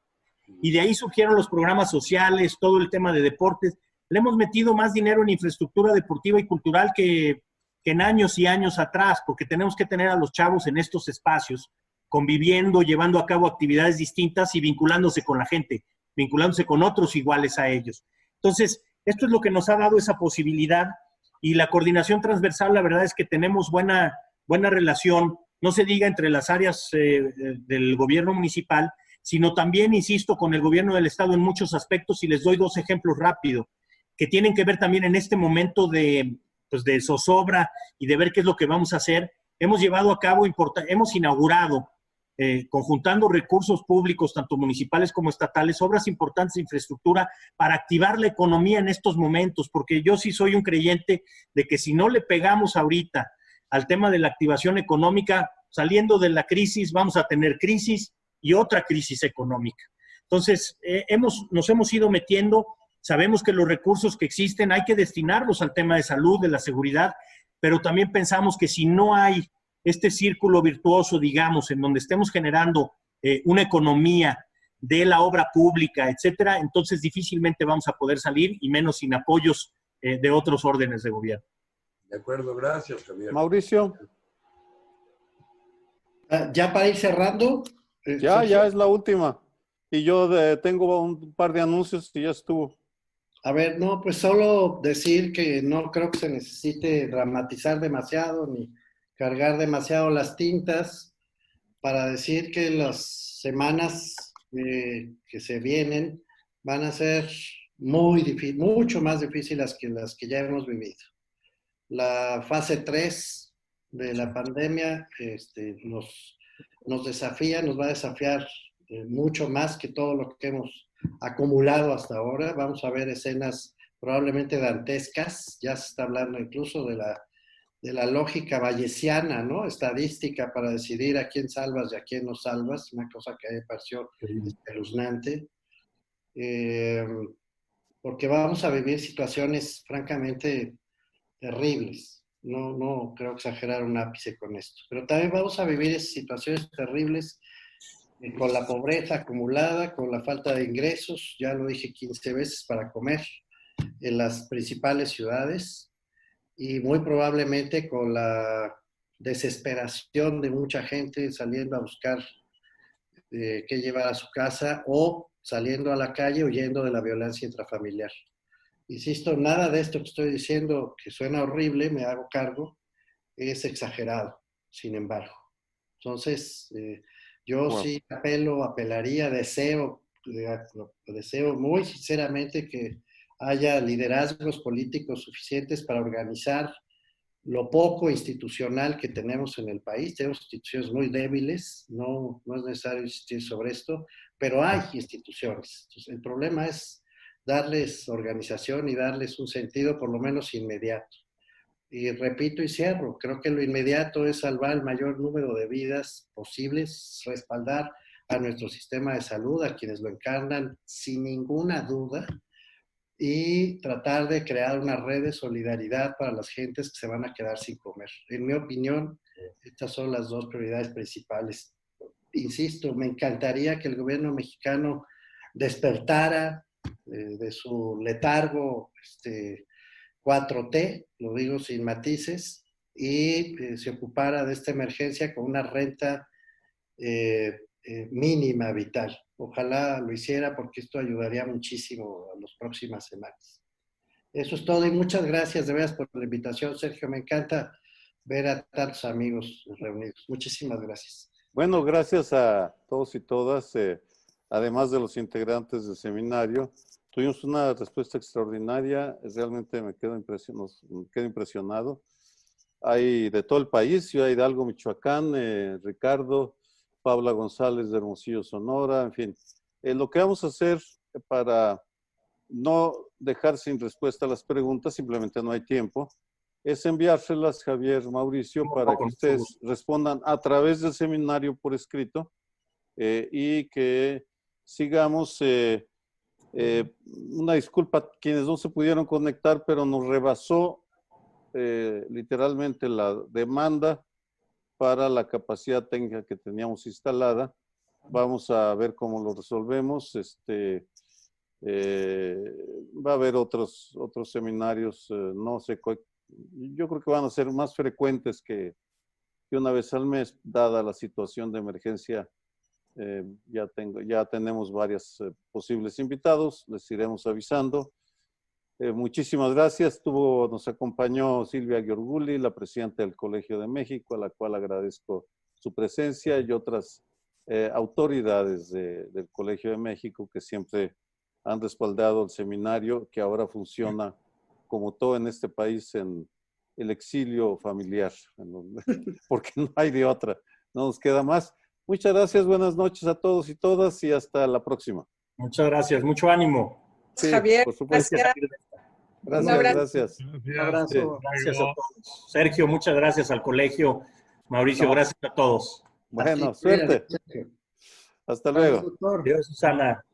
S3: Y de ahí surgieron los programas sociales, todo el tema de deportes. Le hemos metido más dinero en infraestructura deportiva y cultural que en años y años atrás, porque tenemos que tener a los chavos en estos espacios, conviviendo, llevando a cabo actividades distintas y vinculándose con la gente, vinculándose con otros iguales a ellos. Entonces, esto es lo que nos ha dado esa posibilidad y la coordinación transversal, la verdad es que tenemos buena relación, no se diga entre las áreas del gobierno municipal, sino también, insisto, con el gobierno del estado en muchos aspectos y les doy 2 ejemplos rápidos, que tienen que ver también en este momento de zozobra y de ver qué es lo que vamos a hacer. Hemos llevado a cabo, hemos inaugurado, conjuntando recursos públicos, tanto municipales como estatales, obras importantes de infraestructura para activar la economía en estos momentos, porque yo sí soy un creyente de que si no le pegamos ahorita al tema de la activación económica, saliendo de la crisis, vamos a tener crisis y otra crisis económica. Entonces, nos hemos ido metiendo, sabemos que los recursos que existen hay que destinarlos al tema de salud, de la seguridad, pero también pensamos que si no hay este círculo virtuoso, digamos, en donde estemos generando una economía de la obra pública, etcétera, entonces difícilmente vamos a poder salir y menos sin apoyos de otros órdenes de gobierno.
S10: De acuerdo, gracias, Javier.
S2: Mauricio.
S4: Ya para ir cerrando.
S2: Ya es la última. Y yo tengo un par de anuncios y ya estuvo.
S4: A ver, no, pues solo decir que no creo que se necesite dramatizar demasiado ni cargar demasiado las tintas para decir que las semanas que se vienen van a ser mucho más difíciles que las que ya hemos vivido. La fase 3 de la pandemia nos desafía, nos va a desafiar mucho más que todo lo que hemos acumulado hasta ahora. Vamos a ver escenas probablemente dantescas, ya se está hablando incluso de la lógica bayesiana, ¿no? Estadística para decidir a quién salvas y a quién no salvas, una cosa que a mí me pareció espeluznante. Porque vamos a vivir situaciones francamente terribles. No creo exagerar un ápice con esto, pero también vamos a vivir situaciones terribles con la pobreza acumulada, con la falta de ingresos, ya lo dije 15 veces, para comer en las principales ciudades, y muy probablemente con la desesperación de mucha gente saliendo a buscar qué llevar a su casa o saliendo a la calle huyendo de la violencia intrafamiliar. Insisto, nada de esto que estoy diciendo, que suena horrible, me hago cargo, es exagerado, sin embargo. Entonces, yo sí apelaría, deseo muy sinceramente que haya liderazgos políticos suficientes para organizar lo poco institucional que tenemos en el país. Tenemos instituciones muy débiles, no es necesario insistir sobre esto, pero hay instituciones. Entonces, el problema es darles organización y darles un sentido por lo menos inmediato. Y repito y cierro, creo que lo inmediato es salvar el mayor número de vidas posibles, respaldar a nuestro sistema de salud, a quienes lo encarnan sin ninguna duda, y tratar de crear una red de solidaridad para las gentes que se van a quedar sin comer. En mi opinión, estas son las dos prioridades principales. Insisto, me encantaría que el gobierno mexicano despertara de su letargo 4T, lo digo sin matices, y se ocupara de esta emergencia con una renta mínima vital. Ojalá lo hiciera porque esto ayudaría muchísimo a las próximas semanas. Eso es todo y muchas gracias de veras por la invitación, Sergio. Me encanta ver a tantos amigos reunidos. Muchísimas gracias.
S2: Bueno, gracias a todos y todas. Además de los integrantes del seminario, tuvimos una respuesta extraordinaria. Realmente me quedo impresionado. Hay de todo el país, Ciudad Hidalgo, Michoacán, Ricardo, Paula González de Hermosillo, Sonora, en fin. Lo que vamos a hacer para no dejar sin respuesta a las preguntas, simplemente no hay tiempo, es enviárselas, Javier, Mauricio, para que ustedes respondan a través del seminario por escrito y que sigamos. Una disculpa a quienes no se pudieron conectar, pero nos rebasó literalmente la demanda para la capacidad técnica que teníamos instalada. Vamos a ver cómo lo resolvemos. Va a haber otros seminarios, no sé, yo creo que van a ser más frecuentes que una vez al mes, dada la situación de emergencia. Ya tenemos varios posibles invitados, les iremos avisando. Muchísimas gracias. Nos acompañó Silvia Giorguli, la presidenta del Colegio de México, a la cual agradezco su presencia, y otras autoridades del Colegio de México que siempre han respaldado el seminario, que ahora funciona como todo en este país en el exilio familiar, porque no hay de otra, no nos queda más. Muchas gracias, buenas noches a todos y todas y hasta la próxima.
S3: Muchas gracias, mucho ánimo.
S2: Sí,
S8: Javier,
S2: por supuesto. Gracias.
S3: Un abrazo. Gracias a todos. Sergio, muchas gracias al colegio. Mauricio, gracias a todos.
S2: Bueno, suerte. Hasta luego.
S3: Adiós, Susana.